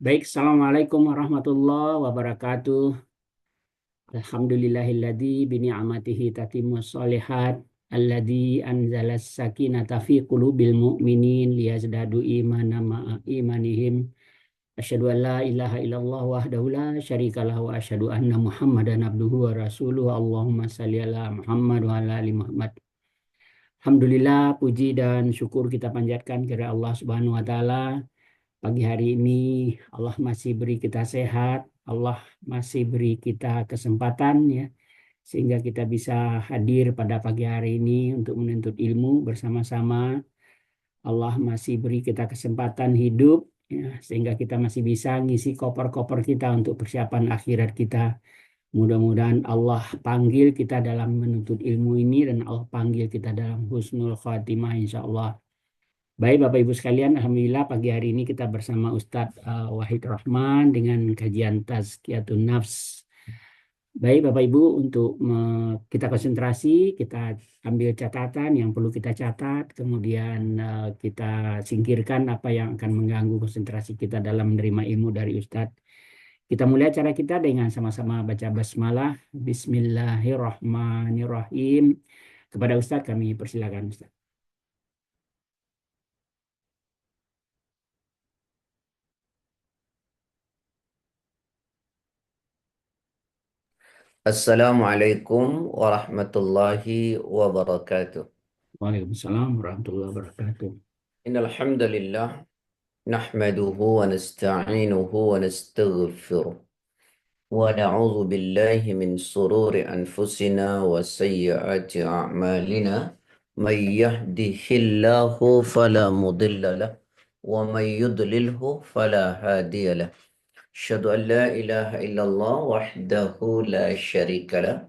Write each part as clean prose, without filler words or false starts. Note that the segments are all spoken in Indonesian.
Baik, Assalamualaikum warahmatullahi wabarakatuh. Alhamdulillahilladzi bini'amatihi tatimmus sholihat. Alladzi anzalas sakinata fi qulubil mu'minin liyazdadu imana ma'a imanihim. Asyhadu an la ilaha illallah wahdahu la syarikalah wa asyhadu anna Muhammadan abduhu wa rasuluhu. Allahumma shalli ala Muhammad wa ala ali Muhammad. Alhamdulillah, puji dan syukur kita panjatkan kepada Allah Subhanahu wa taala. Pagi hari ini Allah masih beri kita sehat, Allah masih beri kita kesempatan ya, sehingga kita bisa hadir pada pagi hari ini untuk menuntut ilmu bersama-sama. Allah masih beri kita kesempatan hidup ya, sehingga kita masih bisa ngisi koper-koper kita untuk persiapan akhirat kita. Mudah-mudahan Allah panggil kita dalam menuntut ilmu ini dan Allah panggil kita dalam husnul khatimah insya Allah. Baik Bapak Ibu sekalian, Alhamdulillah pagi hari ini kita bersama Ustadz Wahid Rahman dengan kajian Tazkiyatun Nafs. Baik Bapak Ibu, untuk kita konsentrasi, kita ambil catatan yang perlu kita catat, kemudian kita singkirkan apa yang akan mengganggu konsentrasi kita dalam menerima ilmu dari Ustadz. Kita mulai acara kita dengan sama-sama baca basmalah. Bismillahirrahmanirrahim. Kepada Ustadz kami persilakan Ustadz. Assalamualaikum warahmatullahi wabarakatuh. Waalaikumsalam warahmatullahi wabarakatuh. Innal hamdalillah nahmaduhu wa nasta'inuhu wa nastaghfiruh wa na'udzu billahi min sururi anfusina wa sayyiati a'malina may yahdihillahu fala mudilla lahu wa may yudlilhu fala hadiya lahu. Asyhadu an la ilaha illallah wahdahu la syarika lah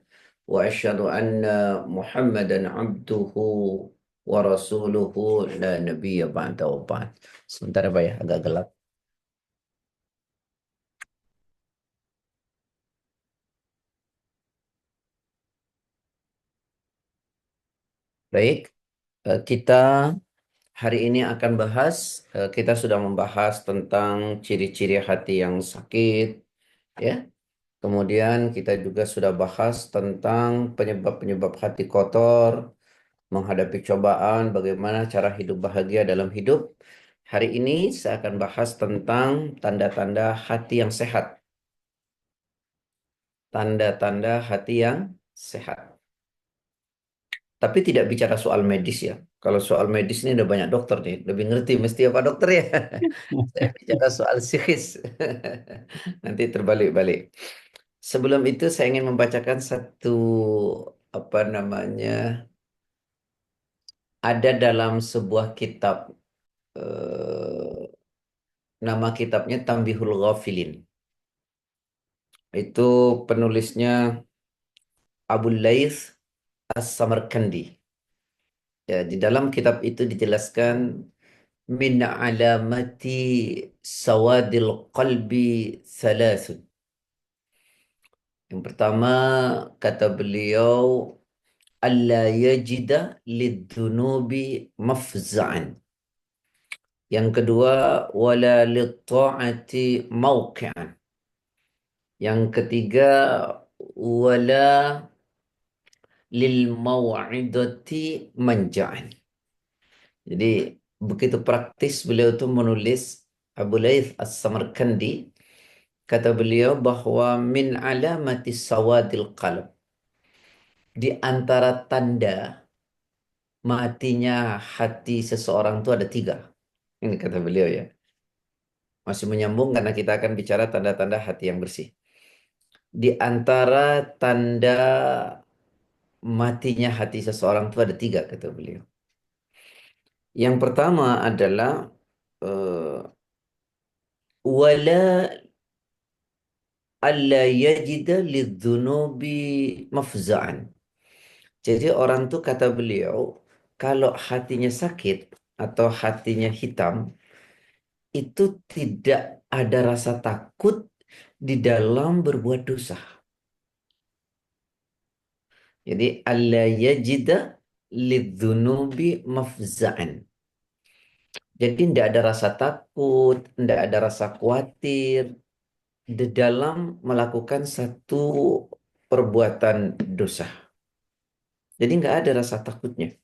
wa asyhadu anna Muhammadan abduhu wa rasuluhu la nabiyya ba'da wa ba'd. Sebentar Pak ya, agak gelap. Baik, kita hari ini akan bahas, kita sudah membahas tentang ciri-ciri hati yang sakit, ya. Kemudian kita juga sudah bahas tentang penyebab-penyebab hati kotor, menghadapi cobaan, bagaimana cara hidup bahagia dalam hidup. Hari ini saya akan bahas tentang tanda-tanda hati yang sehat. Tanda-tanda hati yang sehat. Tapi tidak bicara soal medis ya. Kalau soal medis ini udah banyak dokter nih. Lebih ngerti mesti apa dokter ya. Saya bicara soal psikis. Nanti terbalik-balik. Sebelum itu saya ingin membacakan satu apa namanya ada dalam sebuah kitab eh, nama kitabnya Tambihul Ghafilin. Itu penulisnya Abu Laith As-Samarkandi. Ya, di dalam kitab itu dijelaskan min alamati sawadil qalbi thalathun. Yang pertama kata beliau alla yajida lidzunubi mafza'an. Yang kedua wala lit-ta'ati mawqi'an. Yang ketiga wala lil mau'idati manja'an. Jadi begitu praktis beliau itu menulis Abu Laith As-Samarkandi kata beliau bahwa min alamati sawadil qalb, di antara tanda matinya hati seseorang itu ada tiga. Ini kata beliau ya. Masih menyambung karena kita akan bicara tanda-tanda hati yang bersih. Di antara tanda matinya hati seseorang itu ada tiga kata beliau. Yang pertama adalah eh, wala alla yajida lidzunubi mafza'an. Jadi orang tuh kata beliau kalau hatinya sakit atau hatinya hitam itu tidak ada rasa takut di dalam berbuat dosa. Jadi alla yajida lidzunubi mafza'an. Jadi tidak ada rasa takut, tidak ada rasa khawatir di dalam melakukan satu perbuatan dosa. Jadi nggak ada rasa takutnya.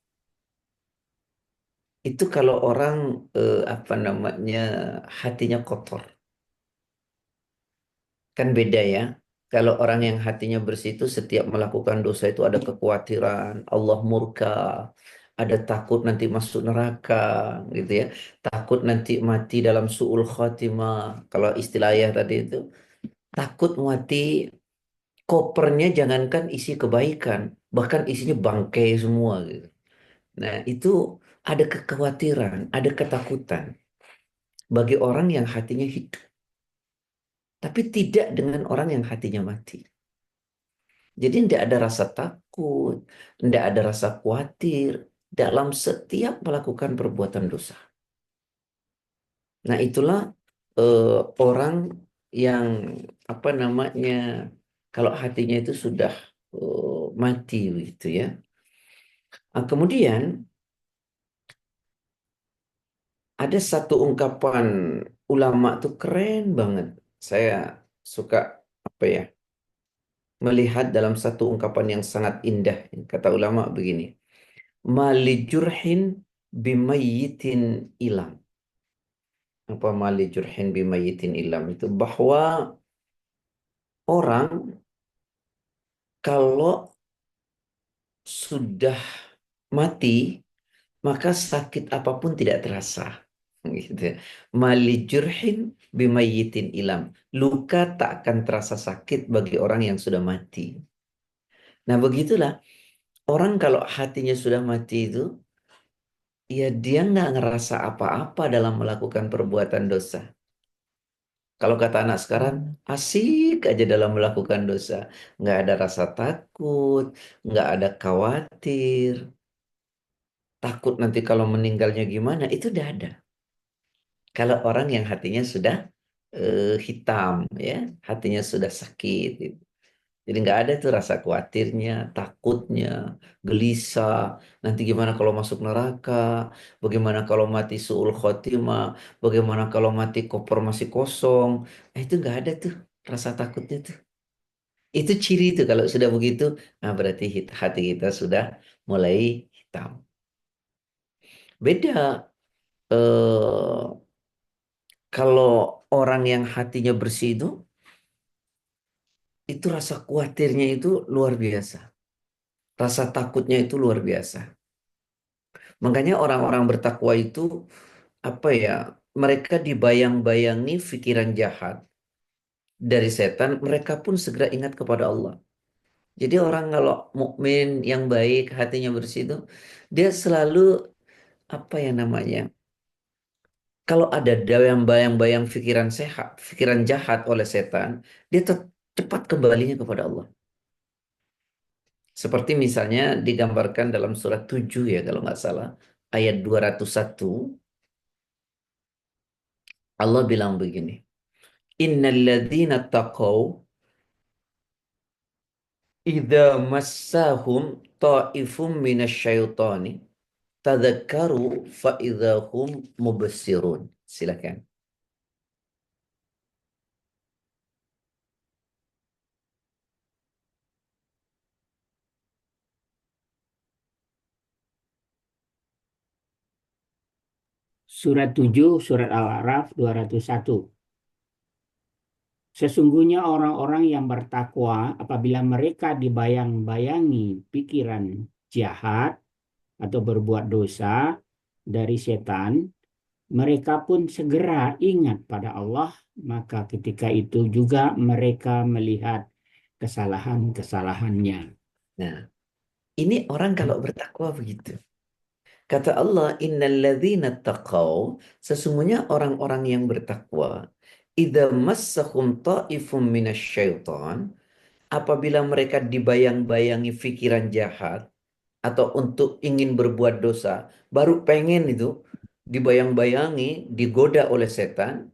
Itu kalau orang apa namanya hatinya kotor. Kan beda ya. Kalau orang yang hatinya bersih itu setiap melakukan dosa itu ada kekhawatiran, Allah murka, ada takut nanti masuk neraka, gitu ya. Takut nanti mati dalam su'ul khotimah. Kalau istilah ayah tadi itu, takut mati kopernya jangankan isi kebaikan, bahkan isinya bangkai semua gitu. Nah, itu ada kekhawatiran, ada ketakutan bagi orang yang hatinya hidup, tapi tidak dengan orang yang hatinya mati. Jadi tidak ada rasa takut, tidak ada rasa khawatir dalam setiap melakukan perbuatan dosa. Nah, itulah eh, orang yang apa namanya kalau hatinya itu sudah mati gitu ya. Nah, kemudian ada satu ungkapan ulama tuh keren banget. Saya suka apa ya melihat dalam satu ungkapan yang sangat indah. Kata ulama begini. Mali jurhin bimayitin ilam. Apa mali jurhin bimayitin ilam itu bahwa orang kalau sudah mati maka sakit apapun tidak terasa. Gitu. Mali jurhin bimayitin ilam. Luka tak akan terasa sakit bagi orang yang sudah mati. Nah begitulah orang kalau hatinya sudah mati itu ya dia nggak ngerasa apa-apa dalam melakukan perbuatan dosa. Kalau kata anak sekarang, asik aja dalam melakukan dosa. Nggak ada rasa takut, nggak ada khawatir, takut nanti kalau meninggalnya gimana, itu udah ada. Kalau orang yang hatinya sudah hitam, ya, hatinya sudah sakit. Gitu. Jadi nggak ada tuh rasa khawatirnya, takutnya, gelisah. Nanti gimana kalau masuk neraka? Bagaimana kalau mati su'ul khotimah? Bagaimana kalau mati koper masih kosong? Itu nggak ada tuh rasa takutnya tuh. Itu ciri itu kalau sudah begitu, nah berarti hati kita sudah mulai hitam. Beda kalau orang yang hatinya bersih itu rasa khawatirnya itu luar biasa. Rasa takutnya itu luar biasa. Makanya orang-orang bertakwa itu apa ya? Mereka dibayang-bayangi pikiran jahat dari setan, mereka pun segera ingat kepada Allah. Jadi orang kalau mukmin yang baik, hatinya bersih itu, dia selalu apa ya namanya? Kalau ada yang bayang-bayang pikiran sehat, pikiran jahat oleh setan, dia cepat kembalinya kepada Allah. Seperti misalnya digambarkan dalam surat 7 ya kalau nggak salah, ayat 201, Allah bilang begini. Innalladzina taqaw idza massahum ta'ifum minasyaitani tadzakkaru fa idzahum mubsirun. Silakan. Surat 7, Surat Al-A'raf 201. Sesungguhnya orang-orang yang bertakwa apabila mereka dibayang-bayangi pikiran jahat atau berbuat dosa dari setan, mereka pun segera ingat pada Allah, maka ketika itu juga mereka melihat kesalahan-kesalahannya. Nah, ini orang kalau bertakwa begitu. Kata Allah, innalladzina taqaw, sesungguhnya orang-orang yang bertakwa, idza massahum ta'ifum minasyaiton, apabila mereka dibayang-bayangi pikiran jahat atau untuk ingin berbuat dosa, baru pengen itu dibayang-bayangi, digoda oleh setan,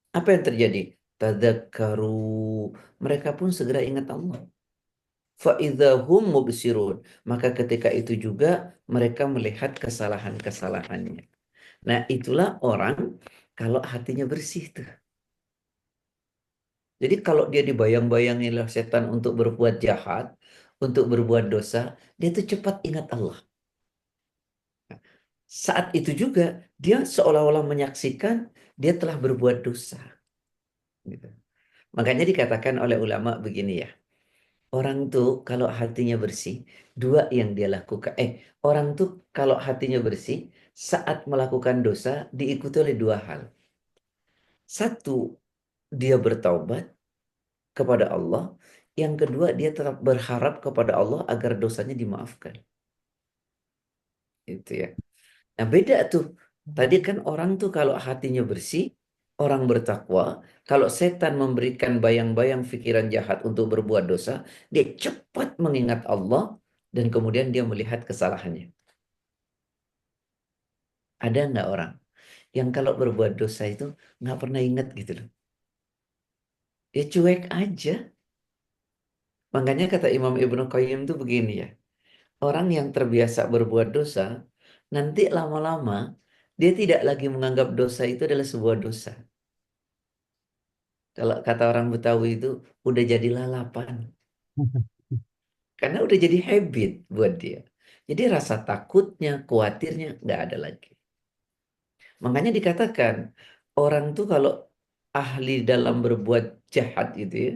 apa yang terjadi? Tadzakkaru, mereka pun segera ingat Allah. Fa'idhahum mubsirun. Maka ketika itu juga mereka melihat kesalahan-kesalahannya. Nah, itulah orang kalau hatinya bersih tuh. Jadi kalau dia dibayang-bayangi oleh setan untuk berbuat jahat, untuk berbuat dosa, dia tuh cepat ingat Allah. Saat itu juga dia seolah-olah menyaksikan dia telah berbuat dosa. Gitu. Makanya dikatakan oleh ulama begini ya. Orang tuh kalau hatinya bersih, dua yang dia lakukan. Orang tuh kalau hatinya bersih, saat melakukan dosa diikuti oleh dua hal. Satu, dia bertaubat kepada Allah. Yang kedua, dia tetap berharap kepada Allah agar dosanya dimaafkan. Itu ya. Nah, beda tuh. Tadi kan orang tuh kalau hatinya bersih, orang bertakwa, kalau setan memberikan bayang-bayang pikiran jahat untuk berbuat dosa, dia cepat mengingat Allah dan kemudian dia melihat kesalahannya. Ada nggak orang yang kalau berbuat dosa itu nggak pernah ingat gitu loh. Dia cuek aja. Makanya kata Imam Ibnu Qayyim tuh begini ya. Orang yang terbiasa berbuat dosa, nanti lama-lama dia tidak lagi menganggap dosa itu adalah sebuah dosa. Kalau kata orang Betawi itu udah jadi lalapan. Karena udah jadi habit buat dia. Jadi rasa takutnya, khawatirnya nggak ada lagi. Makanya dikatakan orang tuh kalau ahli dalam berbuat jahat gitu ya.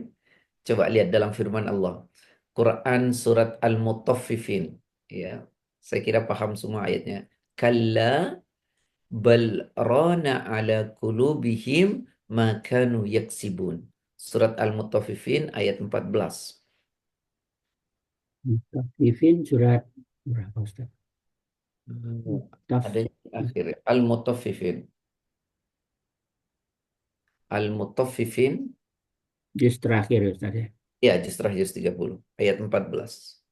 Coba lihat dalam firman Allah. Quran surat Al-Mutaffifin. Ya, saya kira paham semua ayatnya. Kalla bal rana ala kulubihim ma kanu yaksibun. Surat Al-Mutaffifin ayat 14. Mutaffifin surat berapa Ustaz? Ada Mutaf di akhir. Al-Mutaffifin. Al-Mutaffifin. juz terakhir Ustaz ya. Ya, juz 30. Ayat 14.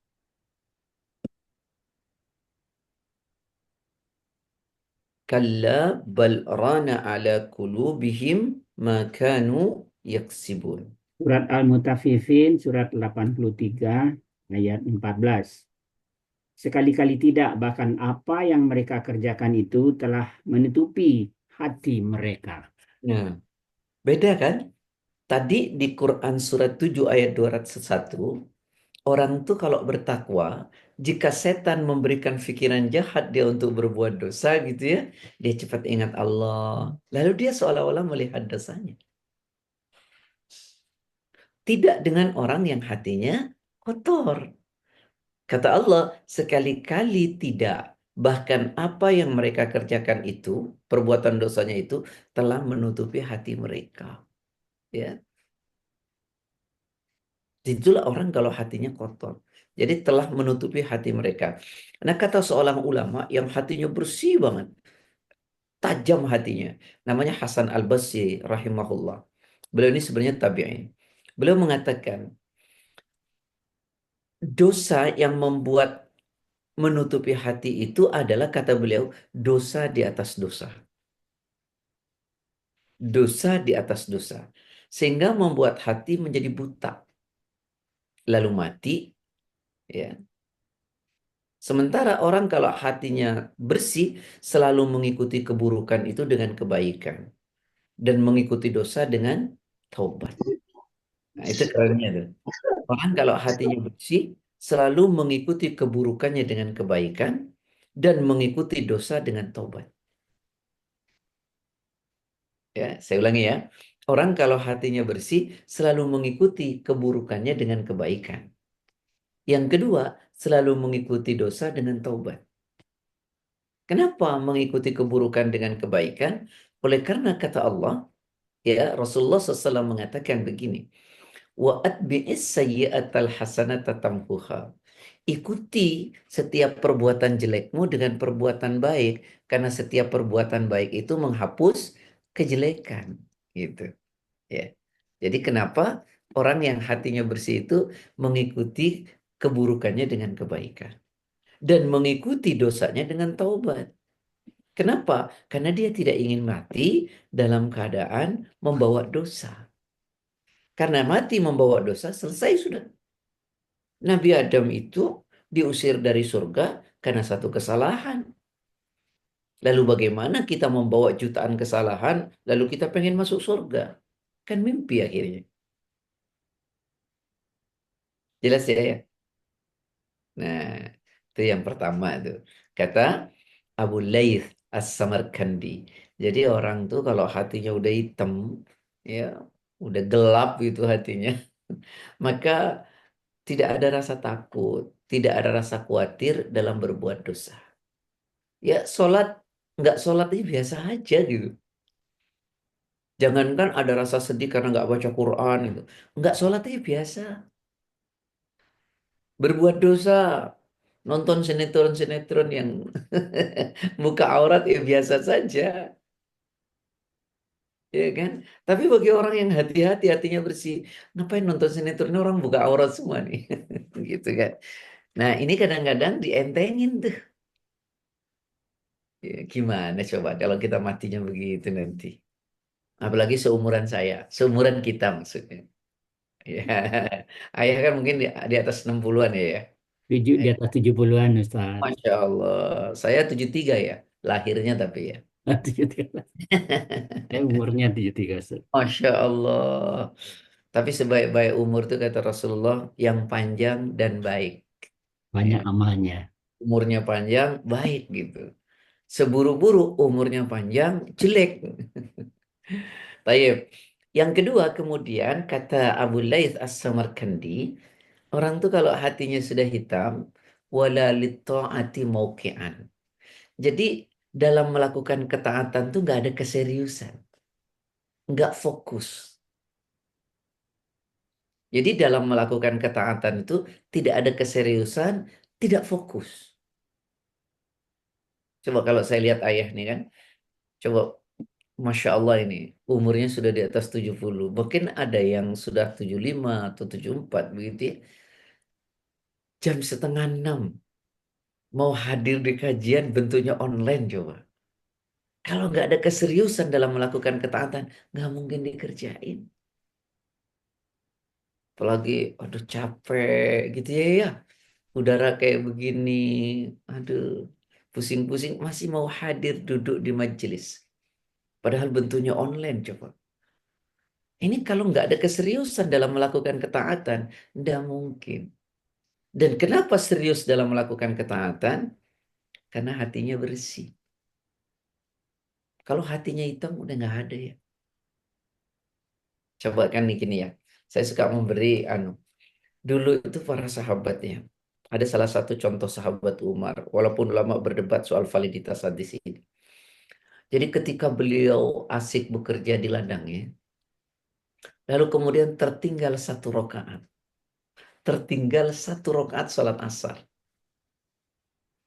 Kalla bal rana ala kulubihim ma kanu yaksibun. Surat Al-Mutaffifin surat 83 ayat 14. Sekali-kali tidak, bahkan apa yang mereka kerjakan itu telah menutupi hati mereka. Nah, beda kan? Tadi di Quran surat 7 ayat 201, orang tuh kalau bertakwa, jika setan memberikan pikiran jahat dia untuk berbuat dosa gitu ya, dia cepat ingat Allah. Lalu dia seolah-olah melihat dosanya. Tidak dengan orang yang hatinya kotor. Kata Allah, sekali-kali tidak. Bahkan apa yang mereka kerjakan itu, perbuatan dosanya itu, telah menutupi hati mereka. Ya, itulah orang kalau hatinya kotor. Jadi telah menutupi hati mereka. Nah, kata seorang ulama yang hatinya bersih banget, tajam hatinya. Namanya Hasan Al-Basri rahimahullah. Beliau ini sebenarnya tabi'in. Beliau mengatakan, dosa yang membuat menutupi hati itu adalah, kata beliau, dosa di atas dosa. Dosa di atas dosa. Sehingga membuat hati menjadi buta. Lalu mati, ya. Sementara orang kalau hatinya bersih, selalu mengikuti keburukan itu dengan kebaikan. Dan mengikuti dosa dengan taubat. Nah, itu kerennya tuh. Orang kalau hatinya bersih, selalu mengikuti keburukannya dengan kebaikan. Dan mengikuti dosa dengan taubat. Ya, saya ulangi ya. Orang kalau hatinya bersih selalu mengikuti keburukannya dengan kebaikan. Yang kedua, selalu mengikuti dosa dengan taubat. Kenapa mengikuti keburukan dengan kebaikan? Oleh karena kata Allah, ya Rasulullah SAW mengatakan begini, wa atbi'is sayyi'atal hasanata tamhuha. Ikuti setiap perbuatan jelekmu dengan perbuatan baik, karena setiap perbuatan baik itu menghapus kejelekan. Gitu. Ya. Jadi kenapa orang yang hatinya bersih itu mengikuti keburukannya dengan kebaikan dan mengikuti dosanya dengan taubat. Kenapa? Karena dia tidak ingin mati dalam keadaan membawa dosa. Karena mati membawa dosa selesai sudah. Nabi Adam itu diusir dari surga karena satu kesalahan. Lalu bagaimana kita membawa jutaan kesalahan, lalu kita pengen masuk surga? Kan mimpi akhirnya. Jelas ya? Ya? Nah, itu yang pertama tuh. Kata Abu Laith As-Samarkandi. Jadi orang tuh kalau hatinya udah hitam, ya, udah gelap gitu hatinya, maka tidak ada rasa takut, tidak ada rasa khawatir dalam berbuat dosa. Ya, nggak sholat aja biasa aja gitu. Jangankan ada rasa sedih karena nggak baca Quran gitu. Nggak sholat aja biasa. Berbuat dosa, nonton sinetron-sinetron yang buka aurat ya biasa saja, ya kan? Tapi bagi orang yang hati-hati, hatinya bersih, ngapain nonton sinetron ini orang buka aurat semua nih, gitu kan? Nah ini kadang-kadang dientengin tuh. Ya, gimana coba kalau kita matinya begitu nanti? Apalagi seumuran saya, seumuran kita maksudnya. Ya, ayah kan mungkin di atas 60-an ya. Tujuh, di Ya. atas 70-an Ustaz. Masya Allah, saya 73 ya, lahirnya tapi ya. 73. Saya umurnya 73 Ustaz. Masya Allah. Tapi sebaik-baik umur itu kata Rasulullah yang panjang dan baik. Ya. Banyak amalnya. Umurnya panjang, baik gitu. Seburu-buru umurnya panjang, jelek. Tayyib. Yang kedua kemudian kata Abu Laith As-Samarkandi, orang tuh kalau hatinya sudah hitam, wala litta'ati mauqi'an. Jadi dalam melakukan ketaatan tuh nggak ada keseriusan, nggak fokus. Jadi dalam melakukan ketaatan itu tidak ada keseriusan, tidak fokus. Coba kalau saya lihat ayah nih kan, coba Masya Allah ini umurnya sudah di atas 70. Mungkin ada yang sudah 75 atau 74 begitu ya. Jam setengah 6 mau hadir di kajian bentuknya online coba. Kalau nggak ada keseriusan dalam melakukan ketaatan, nggak mungkin dikerjain. Apalagi, aduh capek gitu ya, ya. Udara kayak begini, aduh, pusing-pusing masih mau hadir duduk di majelis. Padahal bentuknya online coba. Ini kalau nggak ada keseriusan dalam melakukan ketaatan, nggak mungkin. Dan kenapa serius dalam melakukan ketaatan? Karena hatinya bersih. Kalau hatinya hitam udah nggak ada ya. Coba kan nih gini ya. Saya suka memberi dulu itu para sahabatnya. Ada salah satu contoh sahabat Umar, walaupun ulama berdebat soal validitas hadis ini. Jadi ketika beliau asik bekerja di ladangnya, lalu kemudian tertinggal satu rakaat. Tertinggal satu rakaat salat asar.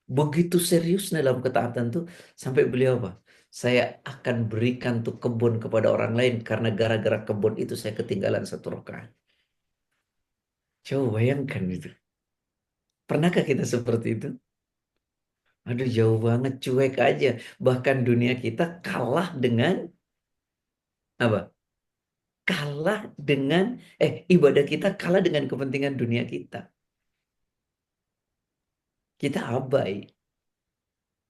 Begitu serius dalam ketaatan tuh, sampai beliau apa? Saya akan berikan tuh kebun kepada orang lain karena gara-gara kebun itu saya ketinggalan satu rakaat. Coba bayangkan itu. Pernahkah kita seperti itu? Aduh jauh banget, cuek aja. Bahkan dunia kita kalah dengan apa? Kalah dengan ibadah kita kalah dengan kepentingan dunia kita. Kita abai.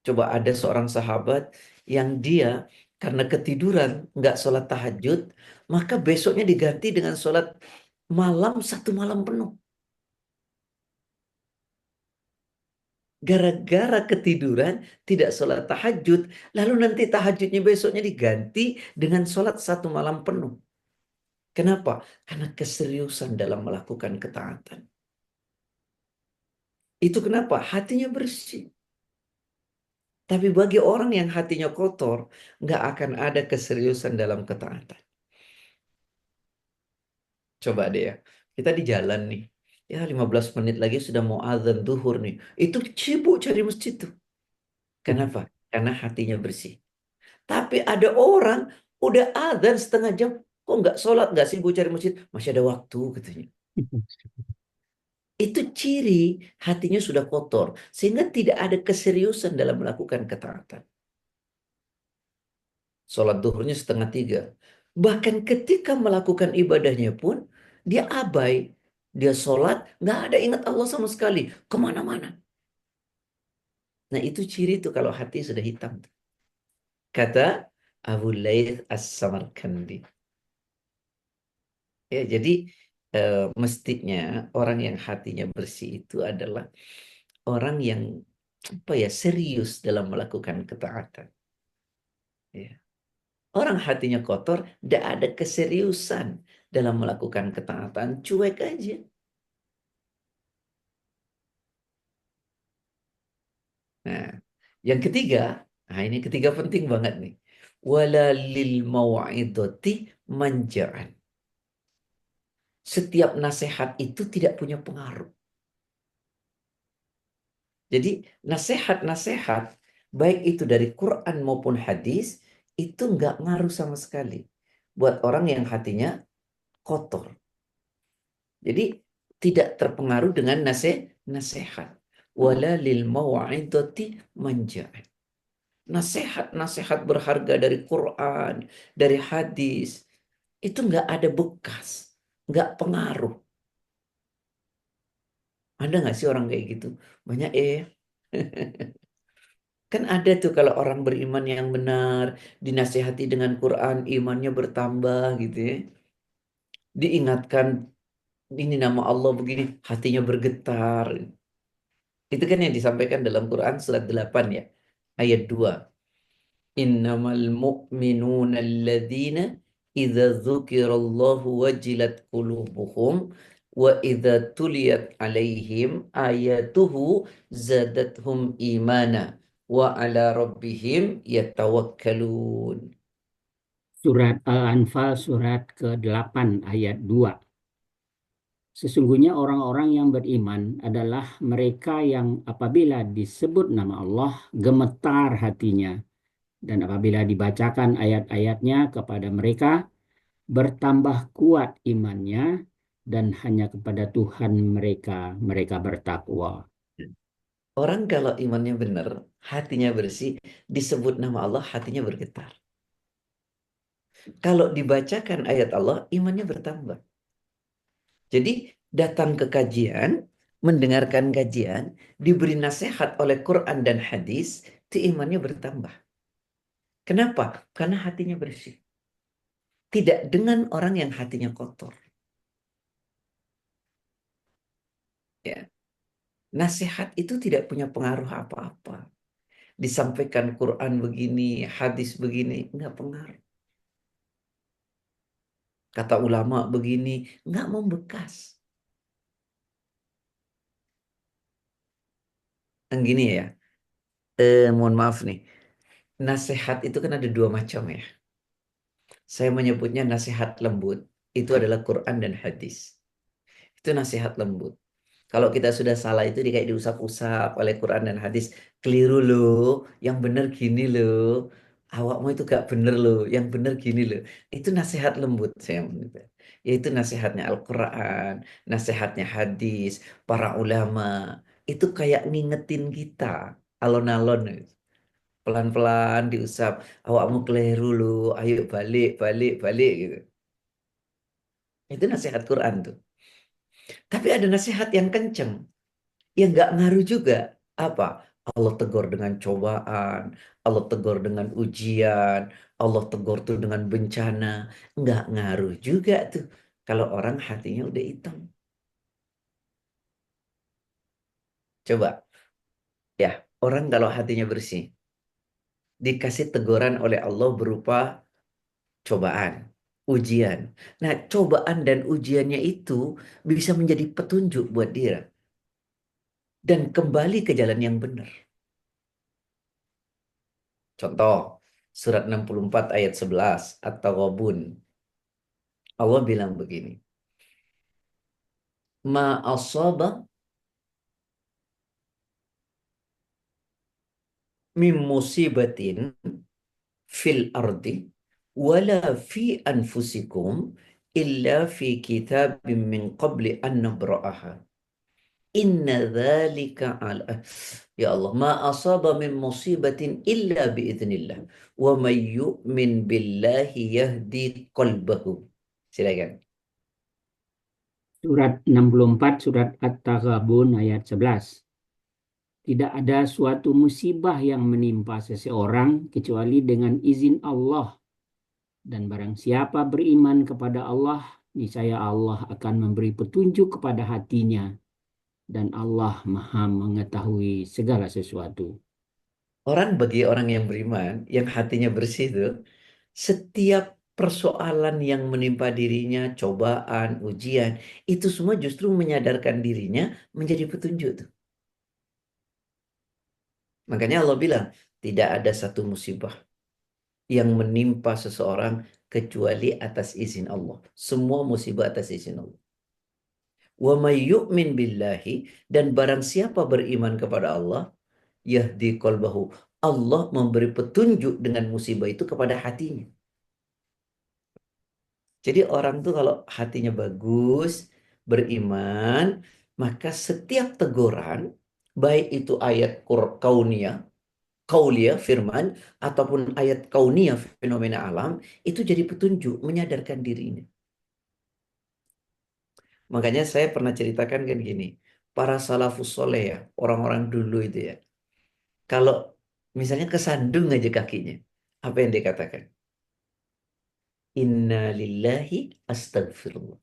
Coba ada seorang sahabat yang dia karena ketiduran nggak sholat tahajud, maka besoknya diganti dengan sholat malam satu malam penuh. Gara-gara ketiduran tidak sholat tahajud, lalu nanti tahajudnya besoknya diganti dengan sholat satu malam penuh. Kenapa? Karena keseriusan dalam melakukan ketaatan. Itu kenapa? Hatinya bersih. Tapi bagi orang yang hatinya kotor, nggak akan ada keseriusan dalam ketaatan. Coba deh ya, kita di jalan nih. Ya 15 menit lagi sudah mau azan zuhur nih. Itu sibuk cari masjid tuh. Kenapa? Karena hatinya bersih. Tapi ada orang udah azan setengah jam, kok nggak sholat, nggak sibuk cari masjid, masih ada waktu katanya. Itu ciri hatinya sudah kotor, sehingga tidak ada keseriusan dalam melakukan ketaatan. Sholat duhurnya setengah tiga. Bahkan ketika melakukan ibadahnya pun, dia abai. Dia sholat, nggak ada ingat Allah sama sekali. Kemana-mana. Nah itu ciri tuh kalau hati sudah hitam. kata Abu Laith As-Samarkandi. Ya, jadi mestinya orang yang hatinya bersih itu adalah orang yang apa ya serius dalam melakukan ketaatan. Ya. Orang hatinya kotor, tidak ada keseriusan dalam melakukan ketaatan, cuek aja. Nah, yang ketiga, nah ini ketiga penting banget nih. Wala lil mau'idati manja'an. Setiap nasihat itu tidak punya pengaruh. Jadi nasihat-nasihat, baik itu dari Quran maupun hadis, itu nggak ngaruh sama sekali buat orang yang hatinya kotor. Jadi tidak terpengaruh dengan nasihat. Wala lil mau'idati manja'an. Nasihat-nasihat berharga dari Quran, dari hadis, itu nggak ada bekas, nggak pengaruh. Ada nggak sih orang kayak gitu? Banyak Kan ada tuh kalau orang beriman yang benar, dinasihati dengan Quran, imannya bertambah gitu ya. Diingatkan ini nama Allah begini, hatinya bergetar. Itu kan yang disampaikan dalam Quran surat 8 ya, ayat 2. Innamal mu'minuna alladzina idza dzukirallahu wajilat qulubuhum wa idza tuliyat alaihim ayatuhu zadathum imana wa ala rabbihim yatawakkalun. Surat Al-Anfal surat ke-8 ayat 2. Sesungguhnya orang-orang yang beriman adalah mereka yang apabila disebut nama Allah gemetar hatinya, dan apabila dibacakan ayat-ayatnya kepada mereka bertambah kuat imannya, dan hanya kepada Tuhan mereka bertakwa. Orang kalau imannya benar, hatinya bersih, disebut nama Allah, hatinya bergetar. Kalau dibacakan ayat Allah, imannya bertambah. Jadi datang ke kajian, mendengarkan kajian, diberi nasihat oleh Quran dan hadis, itu imannya bertambah. Kenapa? Karena hatinya bersih. Tidak dengan orang yang hatinya kotor. Ya. Nasihat itu tidak punya pengaruh apa-apa. Disampaikan Quran begini, hadis begini, enggak pengaruh. Kata ulama begini, enggak membekas. Yang gini ya, mohon maaf nih. Nasihat itu kan ada dua macam ya. Saya menyebutnya nasihat lembut. Itu adalah Quran dan hadis. Itu nasihat lembut. Kalau kita sudah salah itu kayak diusap-usap oleh Quran dan hadis. Keliru loh, yang benar gini loh. Awakmu itu gak bener loh, yang benar gini loh. Itu nasihat lembut saya menurut. Yaitu nasihatnya Al-Quran, nasihatnya hadis, para ulama. Itu kayak ngingetin kita, alon-alon. Pelan-pelan diusap. Awakmu keliru loh, ayo balik, balik, balik gitu. Itu nasihat Quran tuh. Tapi ada nasihat yang kenceng, yang nggak ngaruh juga. Apa? Allah tegur dengan cobaan, Allah tegur dengan ujian, Allah tegur tuh dengan bencana. Nggak ngaruh juga tuh. Kalau orang hatinya udah hitam. Coba, ya, orang kalau hatinya bersih, dikasih teguran oleh Allah berupa cobaan, ujian. Nah, cobaan dan ujiannya itu bisa menjadi petunjuk buat dia dan kembali ke jalan yang benar. Contoh, surat 64 ayat 11 At-Taghabun. Allah bilang begini, Ma asaba min musibatin fil ardi wala fi anfusikum illa fi kitabim min qabli an nabra'aha. Inna dzalika ala Ya Allah, ma asaba min musibatin illa biiznillah wa may yu'min billahi yahdi qalbahu. Silakan. Surat 64 surat At-Taghabun ayat 11. Tidak ada suatu musibah yang menimpa seseorang kecuali dengan izin Allah. Dan barang siapa beriman kepada Allah, niscaya Allah akan memberi petunjuk kepada hatinya. Dan Allah Maha mengetahui segala sesuatu. Bagi orang yang beriman, yang hatinya bersih itu, setiap persoalan yang menimpa dirinya, cobaan, ujian, itu semua justru menyadarkan dirinya menjadi petunjuk tuh. Makanya Allah bilang, tidak ada satu musibah yang menimpa seseorang kecuali atas izin Allah. Semua musibah atas izin Allah. Wa may yu'min billahi, dan barang siapa beriman kepada Allah, yahdi qalbahu. Allah memberi petunjuk dengan musibah itu kepada hatinya. Jadi orang tuh kalau hatinya bagus, beriman, maka setiap teguran, baik itu ayat kauniyah, kauliyah, firman, ataupun ayat kauniyah, fenomena alam, itu jadi petunjuk, menyadarkan dirinya. Makanya saya pernah ceritakan kan gini, para salafus soleh ya, orang-orang dulu itu ya, kalau misalnya kesandung aja kakinya, apa yang dikatakan? Inna lillahi astagfirullah.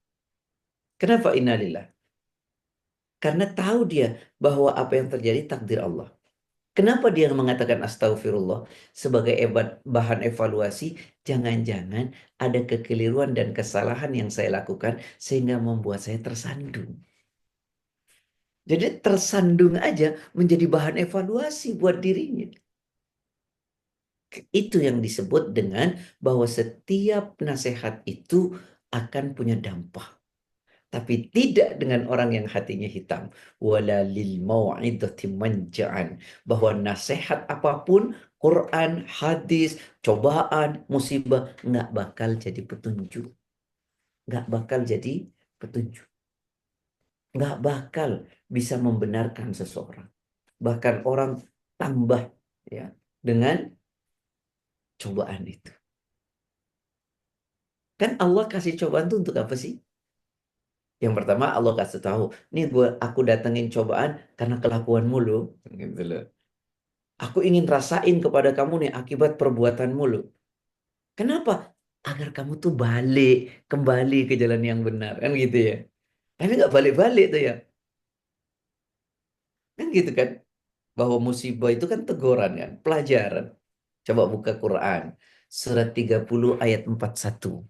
Kenapa inna lillah? Karena tahu dia bahwa apa yang terjadi takdir Allah. Kenapa dia mengatakan astagfirullah? Sebagai bahan evaluasi, jangan-jangan ada kekeliruan dan kesalahan yang saya lakukan sehingga membuat saya tersandung. Jadi tersandung aja menjadi bahan evaluasi buat dirinya. Itu yang disebut dengan bahwa setiap nasihat itu akan punya dampak. Tapi tidak dengan orang yang hatinya hitam. Wala lil mau'idati manja'an. Bahwa nasihat apapun, Quran, hadis, cobaan, musibah, nggak bakal jadi petunjuk. Nggak bakal jadi petunjuk. Nggak bakal bisa membenarkan seseorang. Bahkan orang tambah ya dengan cobaan itu. Kan Allah kasih cobaan itu untuk apa sih? Yang pertama Allah kasih tahu, nih aku datengin cobaan karena kelakuanmu lo, gitu loh. Aku ingin rasain kepada kamu nih akibat perbuatanmu lo. Kenapa? Agar kamu tuh balik, kembali ke jalan yang benar, kan gitu ya. Tapi nggak balik-balik tuh ya, kan gitu kan? Bahwa musibah itu kan teguran kan, pelajaran. Coba buka Quran, surat 30 ayat 41.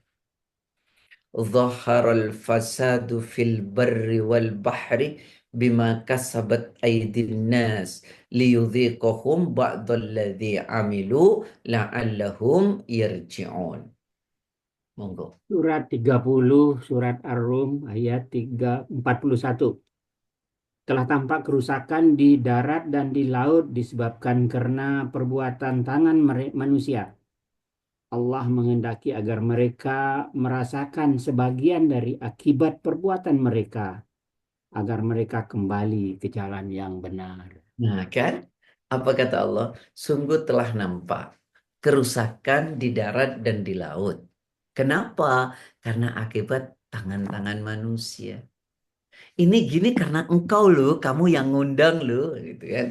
Zaharal fasadu fil barri wal bahri bima kasabat aydin nas liyudhiqahum ba'dalladzi amilu la'allahum yarji'un. Monggo. Surat 30, surat Ar-Rum ayat 41. Telah tampak kerusakan di darat dan di laut disebabkan karena perbuatan tangan manusia. Allah menghendaki agar mereka merasakan sebagian dari akibat perbuatan mereka, agar mereka kembali ke jalan yang benar. Nah kan, apa kata Allah? Sungguh telah nampak kerusakan di darat dan di laut. Kenapa? Karena akibat tangan-tangan manusia. Ini gini karena engkau loh, kamu yang ngundang loh, gitu kan.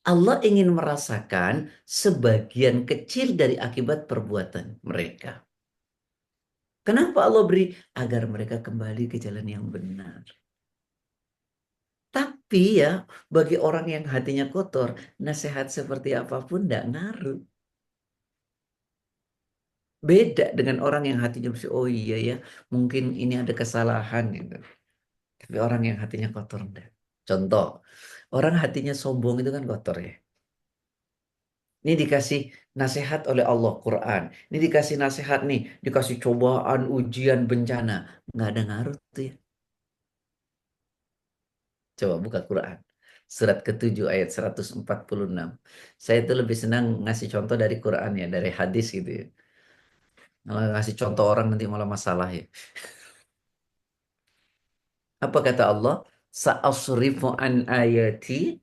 Allah ingin merasakan sebagian kecil dari akibat perbuatan mereka. Kenapa Allah beri? Agar mereka kembali ke jalan yang benar. Tapi ya, bagi orang yang hatinya kotor, nasihat seperti apapun tidak ngaruh. Beda dengan orang yang hatinya bersih. Oh iya ya, mungkin ini ada kesalahan gitu. Tapi orang yang hatinya kotor enggak. Contoh, orang hatinya sombong itu kan kotor ya. Ini dikasih nasihat oleh Allah, Quran. Ini dikasih nasihat nih, dikasih cobaan, ujian, bencana. Nggak ada ngaruh tuh ya. Coba buka Quran. Surat ke-7 ayat 146. Saya itu lebih senang ngasih contoh dari Quran ya, dari hadis gitu ya. Kalau ngasih contoh orang nanti malah masalah ya. Apa kata Allah? Sa'asrifu an ayati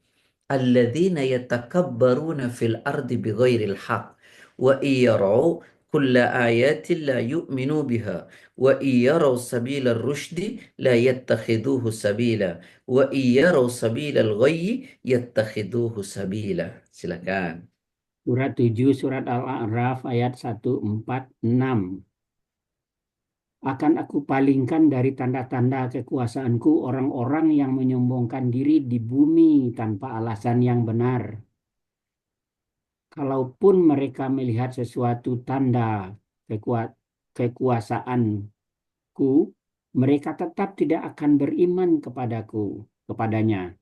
alladzina yatakabbaruna fil ardi bighairil haq wa iyarau kulla ayatin la yu'minu biha wa iyaraw sabilal rusydi la yattakhiduhu sabila wa iyaraw sabilal ghayyi yattakhiduhu sabila. Silakan. Surat 7, surat Al-A'raf ayat 146. Akan aku palingkan dari tanda-tanda kekuasaanku orang-orang yang menyombongkan diri di bumi tanpa alasan yang benar. Kalaupun mereka melihat sesuatu tanda kekuasaanku, mereka tetap tidak akan beriman kepadanya.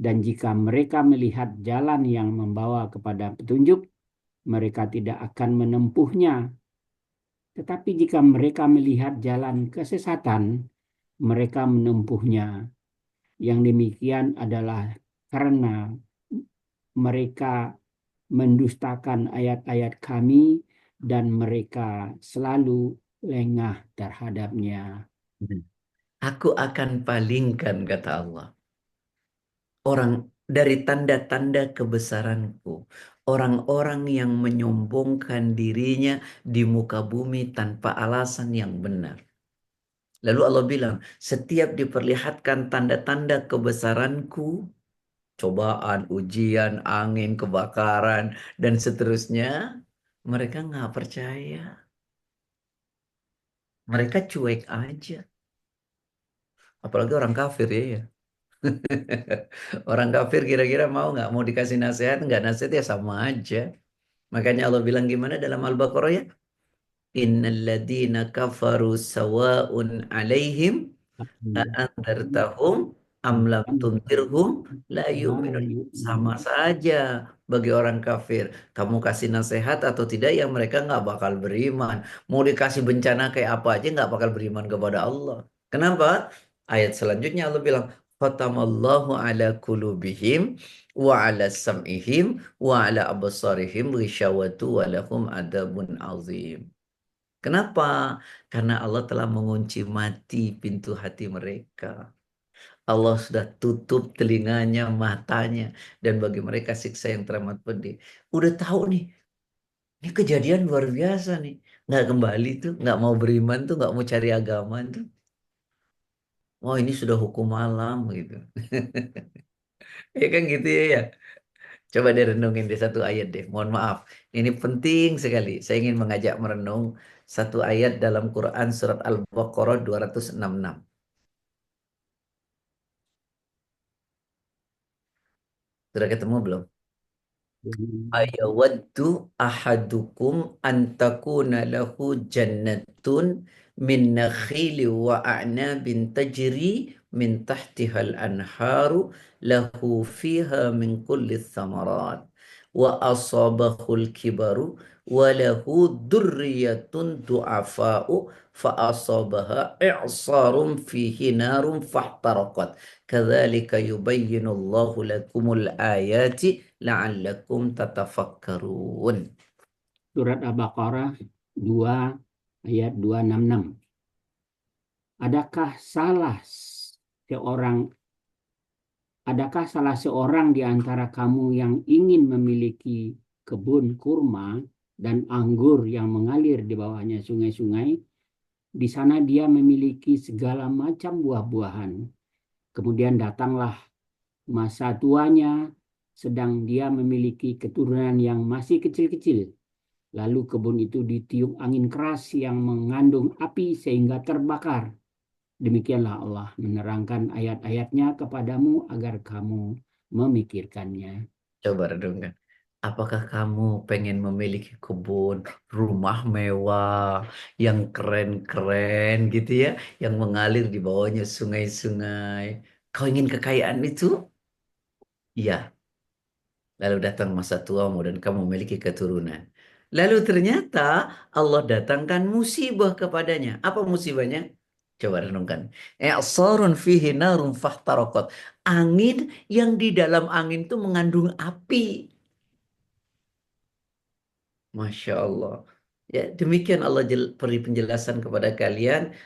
Dan jika mereka melihat jalan yang membawa kepada petunjuk, mereka tidak akan menempuhnya. Tetapi jika mereka melihat jalan kesesatan, mereka menempuhnya. Yang demikian adalah karena mereka mendustakan ayat-ayat kami dan mereka selalu lengah terhadapnya. Aku akan palingkan, kata Allah, orang dari tanda-tanda kebesaranku, orang-orang yang menyombongkan dirinya di muka bumi tanpa alasan yang benar. Lalu Allah bilang, setiap diperlihatkan tanda-tanda kebesaranku, cobaan, ujian, angin, kebakaran, dan seterusnya, mereka nggak percaya. Mereka cuek aja. Apalagi orang kafir ya. Orang kafir kira-kira mau nggak? Mau dikasih nasihat? Nggak nasihat ya sama aja. Makanya Allah bilang gimana dalam Al-Baqarah ya? Innal ladzina kafaru sawa'un alaihim a'andzartahum am lam tunzirhum la yu'minun. Sama saja bagi orang kafir. Kamu kasih nasihat atau tidak ya mereka nggak bakal beriman. Mau dikasih bencana kayak apa aja nggak bakal beriman kepada Allah. Kenapa? Ayat selanjutnya Allah bilang, Khatamallahu ala kulubihim wa ala sam'ihim wa ala absarihim ghisyawatu wa lahum adabun azim. Kenapa? Karena Allah telah mengunci mati pintu hati mereka. Allah sudah tutup telinganya, matanya, dan bagi mereka siksa yang teramat pedih. Udah tahu nih, ini kejadian luar biasa nih. Nggak kembali tuh, nggak mau beriman tuh, nggak mau cari agama tuh. Oh ini sudah hukum alam gitu. Ya kan gitu ya. Ya. Coba deh renungin di satu ayat deh. Mohon maaf. Ini penting sekali. Saya ingin mengajak merenung satu ayat dalam Quran surat Al-Baqarah 266. Sudah ketemu belum? Ayawaddu ahadukum an takuna lahu jannatun min nakhili wa a'nabin tajri min tahtihal anharu lahu fiha min kulli thamarat wa asabahul kibaru wa lahu durriyatun du'afa'u fa asabaha i'sarun fihi narun fahtaraqat kadzalika yubayyinullahu lakumul ayati la'allakum tatafakkarun. Surat Al-Baqarah 2 ayat 266. Adakah salah seorang Adakah salah seorang di antara kamu yang ingin memiliki kebun kurma dan anggur yang mengalir di bawahnya sungai-sungai? Di sana dia memiliki segala macam buah-buahan. Kemudian datanglah masa tuanya, sedang dia memiliki keturunan yang masih kecil-kecil. Lalu kebun itu ditiup angin keras yang mengandung api sehingga terbakar. Demikianlah Allah menerangkan ayat-ayatnya kepadamu agar kamu memikirkannya. Coba renungkan. Apakah kamu pengen memiliki kebun, rumah mewah, yang keren-keren gitu ya, yang mengalir di bawahnya sungai-sungai? Kau ingin kekayaan itu? Iya. Lalu datang masa tuamu dan kamu memiliki keturunan. Lalu ternyata Allah datangkan musibah kepadanya. Apa musibahnya? Coba renungkan. I'sarun fihi narun fahtaraqat. Angin yang di dalam angin itu mengandung api. Masya Allah. Ya, demikian Allah beri penjelasan kepada kalian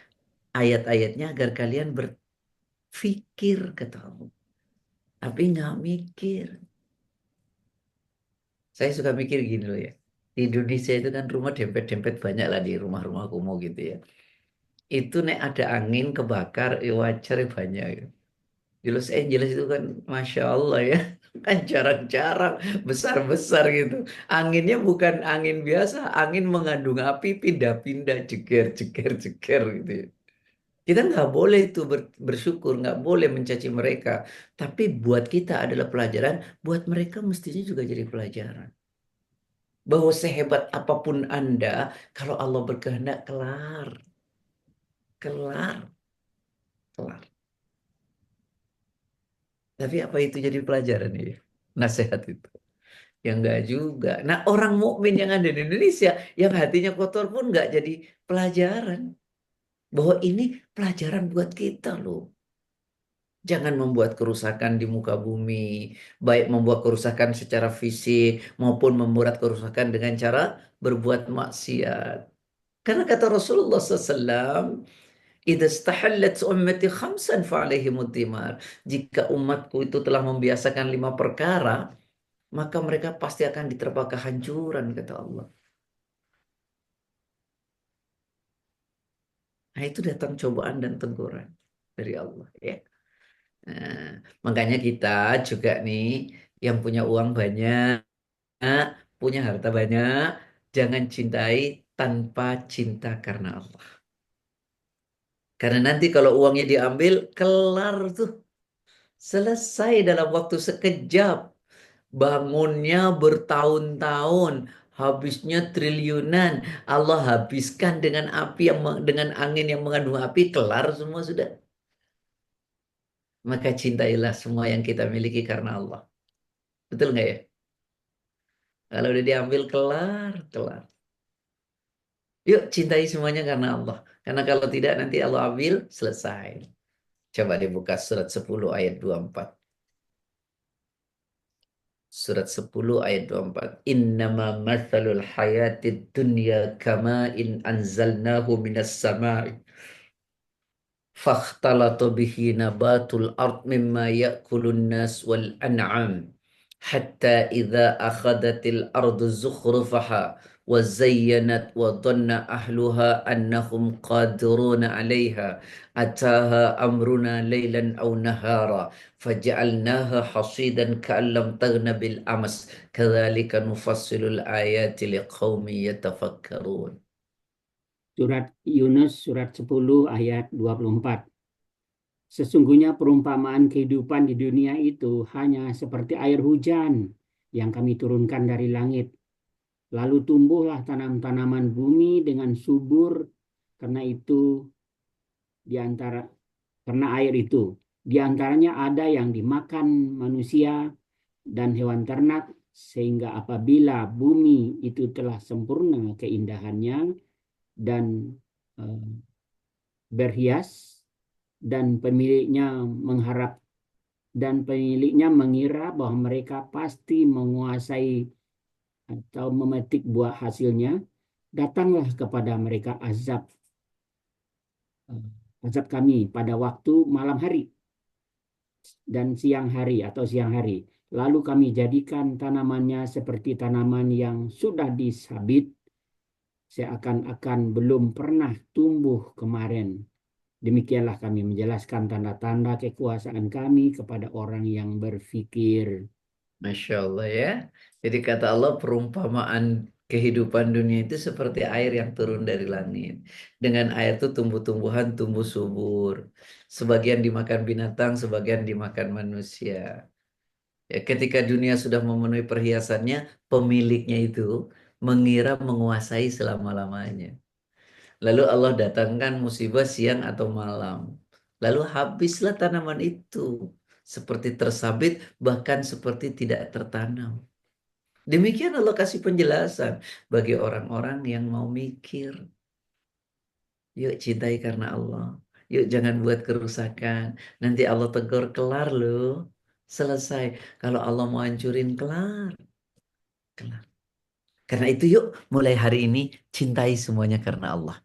ayat-ayatnya agar kalian berpikir kata Allah. Tapi nggak mikir. Saya suka mikir gini loh ya. Di Indonesia itu kan rumah dempet-dempet banyak lah di rumah-rumah kumuh gitu ya. Itu nek ada angin kebakar, ya wajar ya banyak. Ya. Di Los Angeles itu kan, Masya Allah ya, kan jarang-jarang besar-besar gitu. Anginnya bukan angin biasa, angin mengandung api, pindah-pindah, jeger, jeger, jeger gitu ya. Kita nggak boleh itu bersyukur, nggak boleh mencaci mereka. Tapi buat kita adalah pelajaran, buat mereka mestinya juga jadi pelajaran. Bahwa sehebat apapun Anda, kalau Allah berkehendak, kelar, kelar, kelar. Tapi apa itu jadi pelajaran ya? Nasihat itu. Ya enggak juga. Nah, orang mukmin yang ada di Indonesia, yang hatinya kotor pun nggak jadi pelajaran. Bahwa ini pelajaran buat kita loh. Jangan membuat kerusakan di muka bumi, baik membuat kerusakan secara fisik maupun membuat kerusakan dengan cara berbuat maksiat. Karena kata Rasulullah SAW, "Idza istahallat ummati khamsan fa'alaihimud dimar." Jika umatku itu telah membiasakan 5 perkara, maka mereka pasti akan diterpa kehancuran, kata Allah. Nah, itu datang cobaan dan teguran dari Allah, ya. Nah, makanya kita juga nih yang punya uang banyak, punya harta banyak, jangan cintai tanpa cinta karena Allah. Karena nanti kalau uangnya diambil, kelar tuh. Selesai dalam waktu sekejap. Bangunnya bertahun-tahun, habisnya triliunan. Allah habiskan dengan api yang dengan angin yang mengandung api, kelar semua sudah. Maka cintailah semua yang kita miliki karena Allah. Betul nggak ya? Kalau udah diambil kelar, kelar. Yuk cintai semuanya karena Allah. Karena kalau tidak nanti Allah ambil, selesai. Coba dibuka surat 10 ayat 24. Surat 10 ayat 24. Innama mathalul hayatid dunya kama in anzalnahu minas sama'i. Fakhtalata bihi nabatul ard mimma ya'kulun nas wal an'am. Hatta idza akhadatil ardu zukhrufaha wa zayyanat wa dhanna ahluha annahum qadiruna 'alayha ataha amruna laylan aw nahara faj'alnaha hasidan ka'an lam taghna bil amas kadzalika nufassilul ayati liqaumin yatafakkarun. Surat Yunus surat 10 ayat 24. Sesungguhnya perumpamaan kehidupan di dunia itu hanya seperti air hujan yang kami turunkan dari langit. Lalu tumbuhlah tanam-tanaman bumi dengan subur karena itu di antara karena air itu. Di antaranya ada yang dimakan manusia dan hewan ternak sehingga apabila bumi itu telah sempurna keindahannya dan eh, berhias dan pemiliknya mengharap dan pemiliknya mengira bahwa mereka pasti menguasai atau memetik buah hasilnya, datanglah kepada mereka azab kami pada waktu malam hari dan siang hari atau siang hari. Lalu kami jadikan tanamannya seperti tanaman yang sudah disabit, seakan-akan belum pernah tumbuh kemarin. Demikianlah kami menjelaskan tanda-tanda kekuasaan kami kepada orang yang berfikir. Masya Allah ya. Jadi kata Allah perumpamaan kehidupan dunia itu seperti air yang turun dari langit. Dengan air itu tumbuh-tumbuhan tumbuh subur. Sebagian dimakan binatang, sebagian dimakan manusia. Ya, ketika dunia sudah memenuhi perhiasannya, pemiliknya itu mengira menguasai selama-lamanya. Lalu Allah datangkan musibah siang atau malam. Lalu habislah tanaman itu. Seperti tersabit, bahkan seperti tidak tertanam. Demikian Allah kasih penjelasan bagi orang-orang yang mau mikir. Yuk cintai karena Allah. Yuk jangan buat kerusakan. Nanti Allah tegur kelar loh. Selesai. Kalau Allah mau hancurin kelar. Kelar. Karena itu yuk mulai hari ini cintai semuanya karena Allah.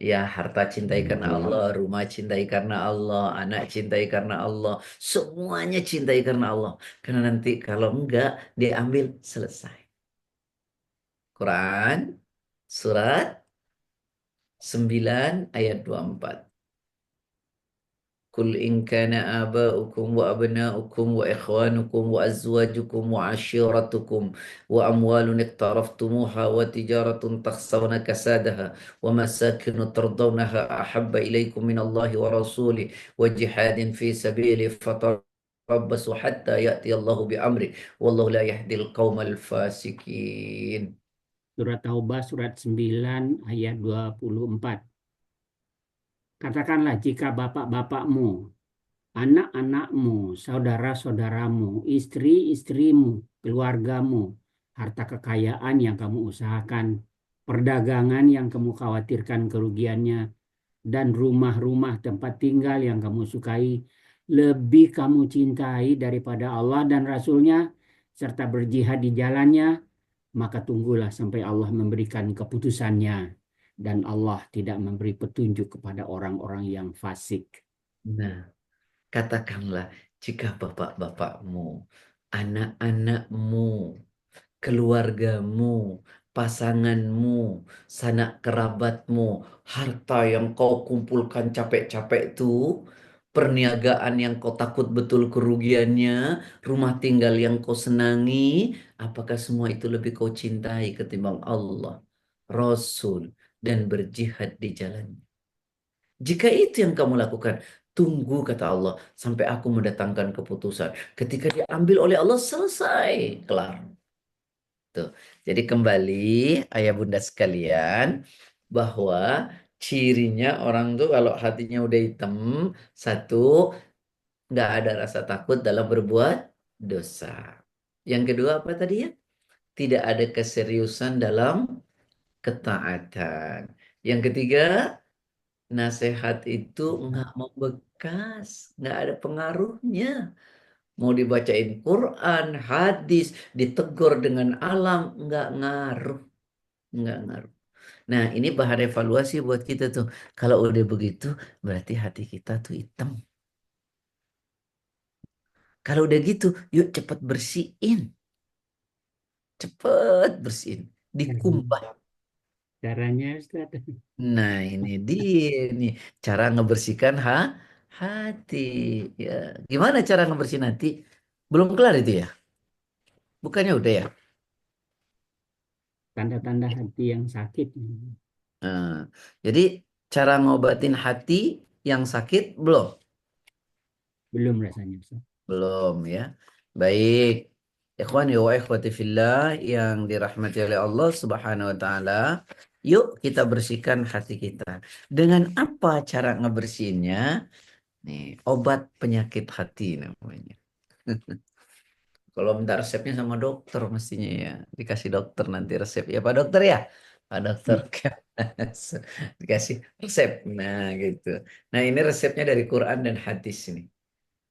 Ya, harta cintai karena Allah, rumah cintai karena Allah, anak cintai karena Allah, semuanya cintai karena Allah. Karena nanti kalau enggak, diambil selesai. Quran surat 9 ayat 24. Kul in kana aba'ukum wa abna'ukum wa ikhwanukum wa azwajukum wa ashiratukum wa amwalun iqtaraftumuha wa tijaratun takhsawna kasadaha wa masakinu tardawnaha ahabba ilaikum minallahi wa rasulih wa jihadin fi sabilihi fatarabbasu hatta ya'ti Allahu bi amri wallahu la yahdil qaumal fasikin. Surat Taubah surat 9 ayat 24. Katakanlah jika bapak-bapakmu, anak-anakmu, saudara-saudaramu, istri-istrimu, keluargamu, harta kekayaan yang kamu usahakan, perdagangan yang kamu khawatirkan kerugiannya, dan rumah-rumah tempat tinggal yang kamu sukai, lebih kamu cintai daripada Allah dan Rasul-Nya, serta berjihad di jalannya, maka tunggulah sampai Allah memberikan keputusannya. Dan Allah tidak memberi petunjuk kepada orang-orang yang fasik. Nah, katakanlah jika bapak-bapakmu, anak-anakmu, keluargamu, pasanganmu, sanak kerabatmu, harta yang kau kumpulkan capek-capek itu, perniagaan yang kau takut betul kerugiannya, rumah tinggal yang kau senangi, apakah semua itu lebih kau cintai ketimbang Allah, Rasul, dan berjihad di jalannya? Jika itu yang kamu lakukan, tunggu kata Allah sampai aku mendatangkan keputusan. Ketika diambil oleh Allah selesai, kelar. Tuh. Jadi kembali ayah bunda sekalian bahwa cirinya orang tuh kalau hatinya udah hitam, satu, nggak ada rasa takut dalam berbuat dosa. Yang kedua apa tadi ya? Tidak ada keseriusan dalam ketaatan. Yang ketiga, nasihat itu nggak membekas, nggak ada pengaruhnya. Mau dibacain Quran, hadis, ditegur dengan alam, nggak ngaruh, nggak ngaruh. Nah, ini bahan evaluasi buat kita tuh. Kalau udah begitu, berarti hati kita tuh hitam. Kalau udah gitu, yuk cepet bersihin, cepet bersihin, dikumbah. Caranya, Ustaz. Nah, ini dia nih cara ngebersihkan hati. Ya, gimana cara ngebersihin hati? Belum kelar itu ya? Bukannya udah ya? Tanda-tanda hati yang sakit. Nah, jadi cara ngobatin hati yang sakit belum? Belum rasanya, Ustaz. Belum ya. Baik. Ikhwani wa ikhwati fillah yang dirahmati oleh Allah Subhanahu wa taala. Yuk kita bersihkan hati kita. Dengan apa cara ngebersihinnya? Nih, obat penyakit hati namanya. Kalau minta resepnya sama dokter mestinya ya. Dikasih dokter nanti resep. Ya Pak Dokter ya? Pak Dokter. Dikasih resep. Nah gitu. Nah ini resepnya dari Quran dan hadis ini.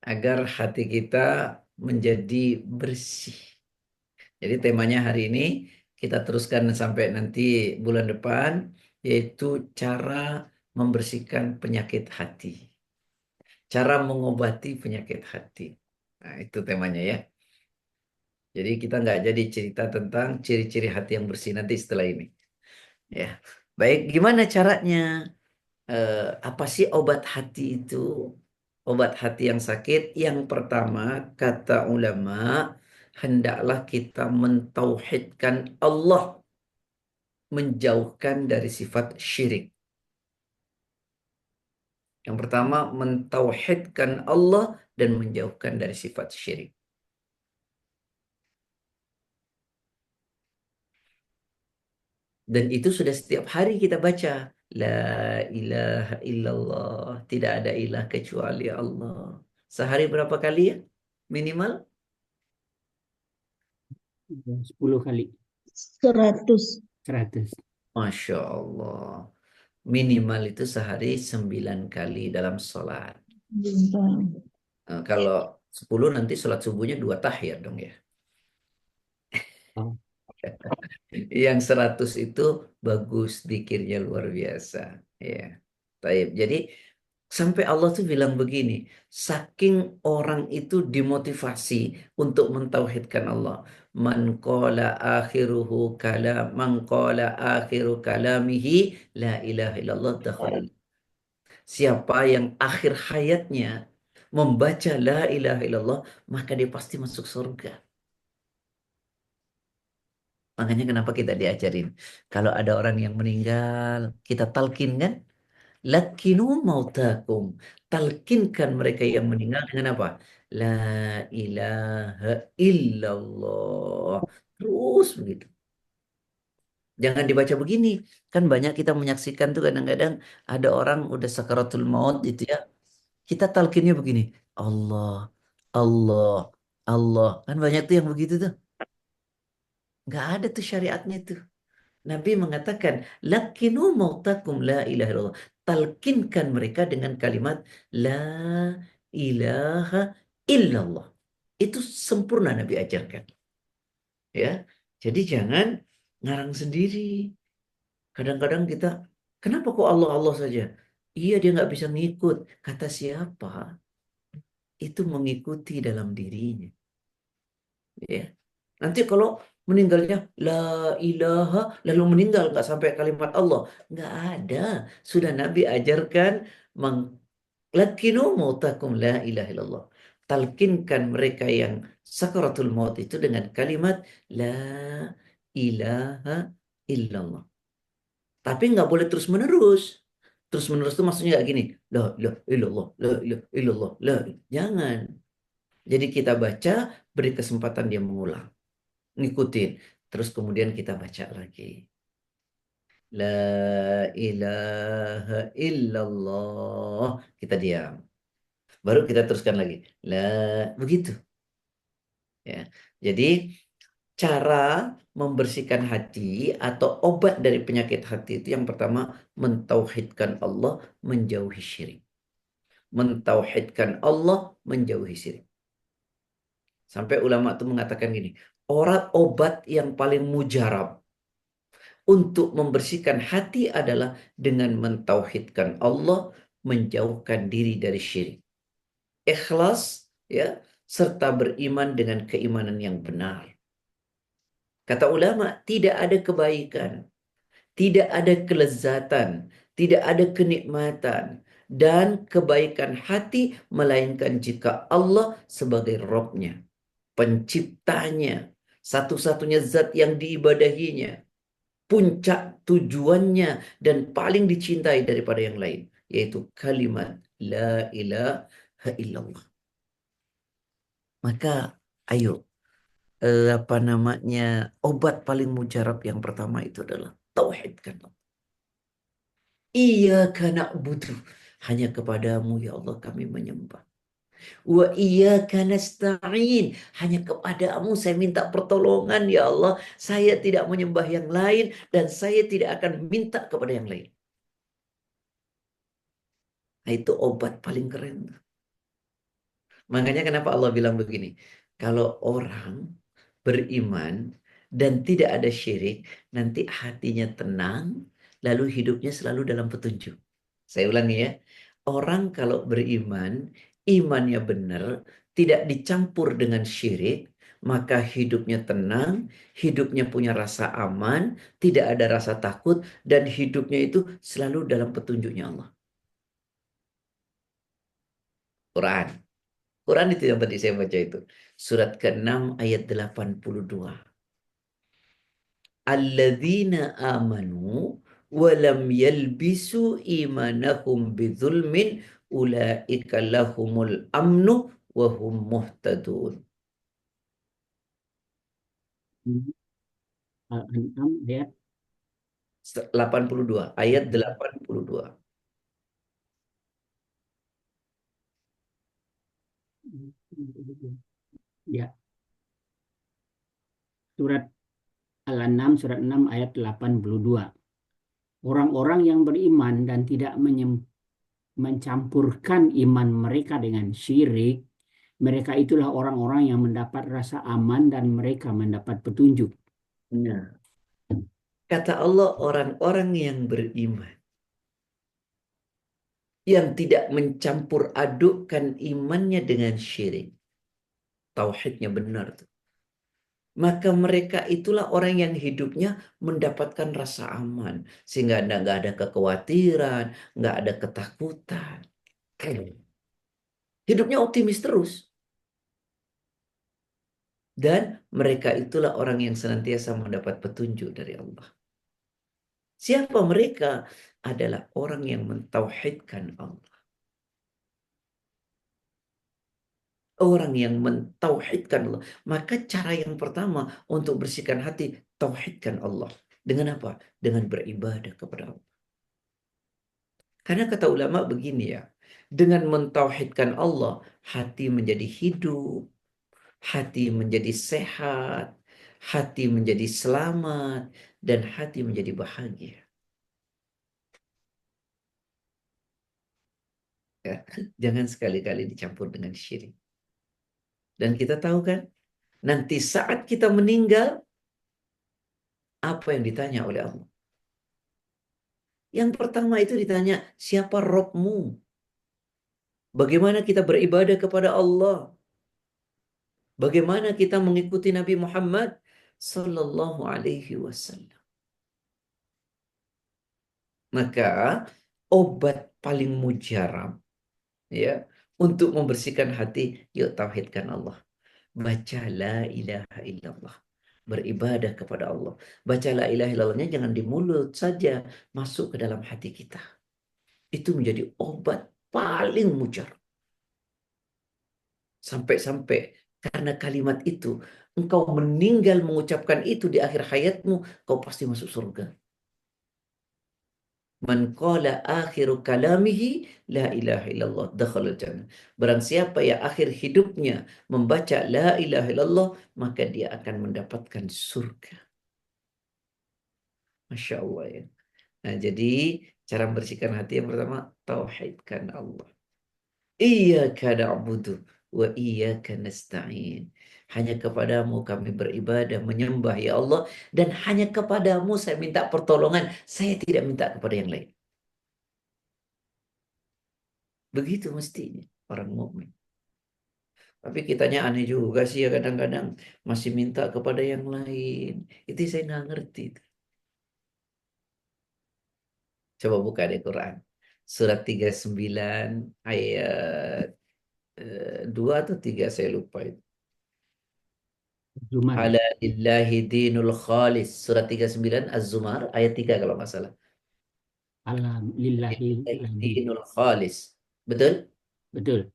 Agar hati kita menjadi bersih. Jadi temanya hari ini kita teruskan sampai nanti bulan depan. Yaitu cara membersihkan penyakit hati. Cara mengobati penyakit hati. Nah itu temanya ya. Jadi kita nggak jadi cerita tentang ciri-ciri hati yang bersih nanti setelah ini. Ya, baik. Gimana caranya? Apa sih obat hati itu? Obat hati yang sakit. Yang pertama, kata ulama, hendaklah kita mentauhidkan Allah, menjauhkan dari sifat syirik. Yang pertama, mentauhidkan Allah dan menjauhkan dari sifat syirik. Dan itu sudah setiap hari kita baca. La ilaha illallah. Tidak ada ilah kecuali Allah. Sehari berapa kali ya? Minimal? 10 kali. 100. 100. Masya Allah. Minimal itu sehari 9 kali dalam sholat. Kalau 10 nanti sholat subuhnya 2 tahiyat dong ya. Oh, Yang 100 itu bagus, dikirnya luar biasa. Ya. Taib. Jadi sampai Allah tuh bilang begini, saking orang itu dimotivasi untuk mentauhidkan Allah. man qala akhiru kalamihi la ilaha illallah dakhala. Siapa yang akhir hayatnya membaca la ilaha illallah, maka dia pasti masuk surga. Makanya kenapa kita diajarin. Kalau ada orang yang meninggal, kita talkin kan? Lakinu mautakum. Talkinkan mereka yang meninggal dengan apa? La ilaha illallah. Terus begitu. Jangan dibaca begini. Kan banyak kita menyaksikan tuh kadang-kadang ada orang udah sakaratul maut gitu ya. Kita talkinnya begini. Allah, Allah, Allah. Kan banyak tuh yang begitu tuh. Nggak ada tuh syariatnya tuh. Nabi mengatakan, lakinu mautakum la ilaha illallah. Talkinkan mereka dengan kalimat la ilaha illallah. Itu sempurna Nabi ajarkan. Ya, jadi jangan ngarang sendiri. Kadang-kadang kita, kenapa kok Allah Allah saja? Iya dia nggak bisa ngikut. Kata siapa? Itu mengikuti dalam dirinya. Ya. Nanti kalau meninggalnya la ilaha lalu meninggal nggak sampai kalimat Allah, nggak ada. Sudah Nabi ajarkan lakinu mautakum la ilaha illallah. Talkinkan mereka yang sakaratul maut itu dengan kalimat la ilaha illallah. Tapi nggak boleh terus menerus. Terus menerus itu maksudnya nggak gini, la ilaha illallah, la ilaha illallah, la. Jangan. Jadi kita baca, beri kesempatan dia mengulang, ngikutin. Terus kemudian kita baca lagi. La ilaha illallah. Kita diam. Baru kita teruskan lagi. La, begitu. Ya. Jadi cara membersihkan hati atau obat dari penyakit hati itu yang pertama mentauhidkan Allah, menjauhi syirik. Mentauhidkan Allah, menjauhi syirik. Sampai ulama itu mengatakan gini, orang obat yang paling mujarab untuk membersihkan hati adalah dengan mentauhidkan Allah, menjauhkan diri dari syirik. Ikhlas, ya, serta beriman dengan keimanan yang benar. Kata ulama, tidak ada kebaikan, tidak ada kelezatan, tidak ada kenikmatan dan kebaikan hati melainkan jika Allah sebagai Robnya, penciptanya, satu-satunya zat yang diibadahinya, puncak tujuannya dan paling dicintai daripada yang lain, yaitu kalimat la ilaha illallah. Maka ayo, apa namanya, obat paling mujarab yang pertama itu adalah tauhidkan. Iyyaka na'budu, hanya kepadamu ya Allah kami menyembah. Wa iyyaka nasta'in, hanya kepadamu saya minta pertolongan ya Allah. Saya tidak menyembah yang lain dan saya tidak akan minta kepada yang lain. Nah, itu obat paling keren. Makanya kenapa Allah bilang begini, kalau orang beriman dan tidak ada syirik, nanti hatinya tenang, lalu hidupnya selalu dalam petunjuk. Saya ulangi ya, orang kalau beriman, imannya benar, tidak dicampur dengan syirik, maka hidupnya tenang, hidupnya punya rasa aman, tidak ada rasa takut, dan hidupnya itu selalu dalam petunjuknya Allah. Quran. Quran itu yang tadi saya baca itu. Surat ke-6 ayat 82. Alladzina amanu walam yalbisu imanahum bidzulmin ulaika lahumul amnu wa hum muhtadun. Al-An'am ayat 82, ayat 82. ya, surat Al-An'am surat 6 ayat 82. Orang-orang yang beriman dan tidak mencampurkan iman mereka dengan syirik, mereka itulah orang-orang yang mendapat rasa aman dan mereka mendapat petunjuk. Nah, kata Allah orang-orang yang beriman, yang tidak mencampur adukkan imannya dengan syirik. Tauhidnya benar tuh. Maka mereka itulah orang yang hidupnya mendapatkan rasa aman. Sehingga nggak ada kekhawatiran, nggak ada ketakutan. Hidupnya optimis terus. Dan mereka itulah orang yang senantiasa mendapat petunjuk dari Allah. Siapa mereka? Adalah orang yang mentauhidkan Allah. Orang yang mentauhidkan Allah. Maka cara yang pertama untuk bersihkan hati, tauhidkan Allah. Dengan apa? Dengan beribadah kepada Allah. Karena kata ulama begini ya, dengan mentauhidkan Allah, hati menjadi hidup, hati menjadi sehat, hati menjadi selamat, dan hati menjadi bahagia. Ya, jangan sekali-kali dicampur dengan syirik. Dan kita tahu kan, nanti saat kita meninggal, apa yang ditanya oleh Allah? Yang pertama itu ditanya, siapa Robmu? Bagaimana kita beribadah kepada Allah? Bagaimana kita mengikuti Nabi Muhammad Sallallahu Alaihi Wasallam? Maka obat paling mujarab ya untuk membersihkan hati, yuk tauhidkan Allah. Baca la ilaha illallah. Beribadah kepada Allah. Baca la ilaha illallahnya jangan di mulut saja, masuk ke dalam hati kita. Itu menjadi obat paling mujarab. Sampai-sampai karena kalimat itu, engkau meninggal mengucapkan itu di akhir hayatmu, kau pasti masuk surga. Man qala akhiru kalamihi la ilaha illallah dakhala jannah. Barang siapa yang akhir hidupnya membaca la ilaha illallah, maka dia akan mendapatkan surga. Masya Allah ya. Nah, jadi cara membersihkan hati yang pertama, tauhidkan Allah. Iyyaka na'budu wa iyyaka nasta'in. Hanya kepadamu kami beribadah, menyembah ya Allah. Dan hanya kepadamu saya minta pertolongan. Saya tidak minta kepada yang lain. Begitu mestinya orang mukmin. Tapi kitanya aneh juga sih ya kadang-kadang masih minta kepada yang lain. Itu saya nggak ngerti. Coba buka deh Quran. Surat 39 ayat 2 atau 3 saya lupa itu. Zumar ya. Ala lillahi dinul khalis. Surat 39 Az-Zumar ayat 3 kalau nggak salah. Alhamdulillahi Lillahi ladzi. dinul khalis. Betul? Betul.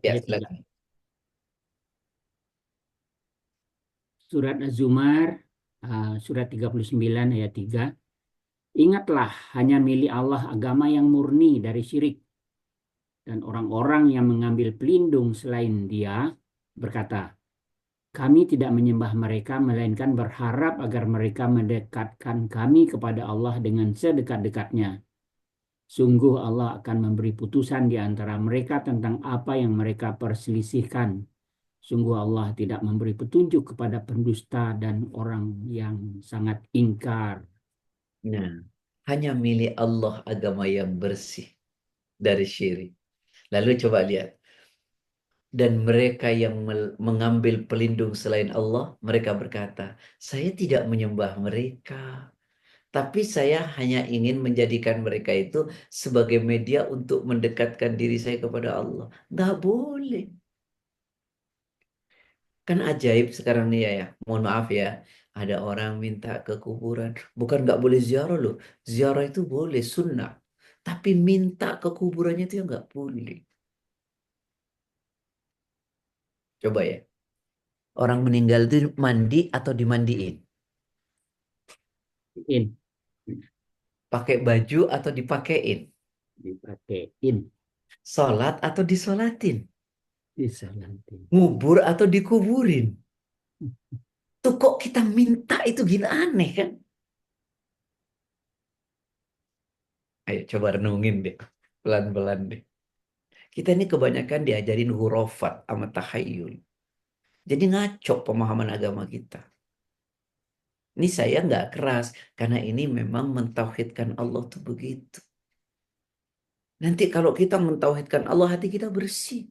Ya, Ayat 3. silakan. Surat Az-Zumar, surat 39 ayat 3. Ingatlah, hanya milik Allah agama yang murni dari syirik. Dan orang-orang yang mengambil pelindung selain dia berkata, kami tidak menyembah mereka, melainkan berharap agar mereka mendekatkan kami kepada Allah dengan sedekat-dekatnya. Sungguh Allah akan memberi putusan di antara mereka tentang apa yang mereka perselisihkan. Sungguh Allah tidak memberi petunjuk kepada pendusta dan orang yang sangat ingkar. Nah, hanya milik Allah agama yang bersih dari syirik. Lalu coba lihat. Dan mereka yang mengambil pelindung selain Allah, mereka berkata, saya tidak menyembah mereka. Tapi saya hanya ingin menjadikan mereka itu sebagai media untuk mendekatkan diri saya kepada Allah. Nggak boleh. Kan ajaib sekarang nih ya. Mohon maaf ya. Ada orang minta ke kuburan. Bukan nggak boleh ziarah loh. Ziarah itu boleh, sunnah. Tapi minta ke kuburannya itu ya nggak boleh. Coba ya. Orang meninggal itu mandi atau dimandiin? In, Pakai baju atau dipakein? dipakein, Sholat atau disolatin? disalatin. Ngubur atau dikuburin? Tuh kok kita minta itu gini aneh kan? Ayo coba renungin deh. Pelan-pelan deh. Kita ini kebanyakan diajarin hurufat sama tahayyul. Jadi ngaco pemahaman agama kita. Ini saya nggak keras. Karena ini memang mentauhidkan Allah tuh begitu. Nanti kalau kita mentauhidkan Allah, hati kita bersih.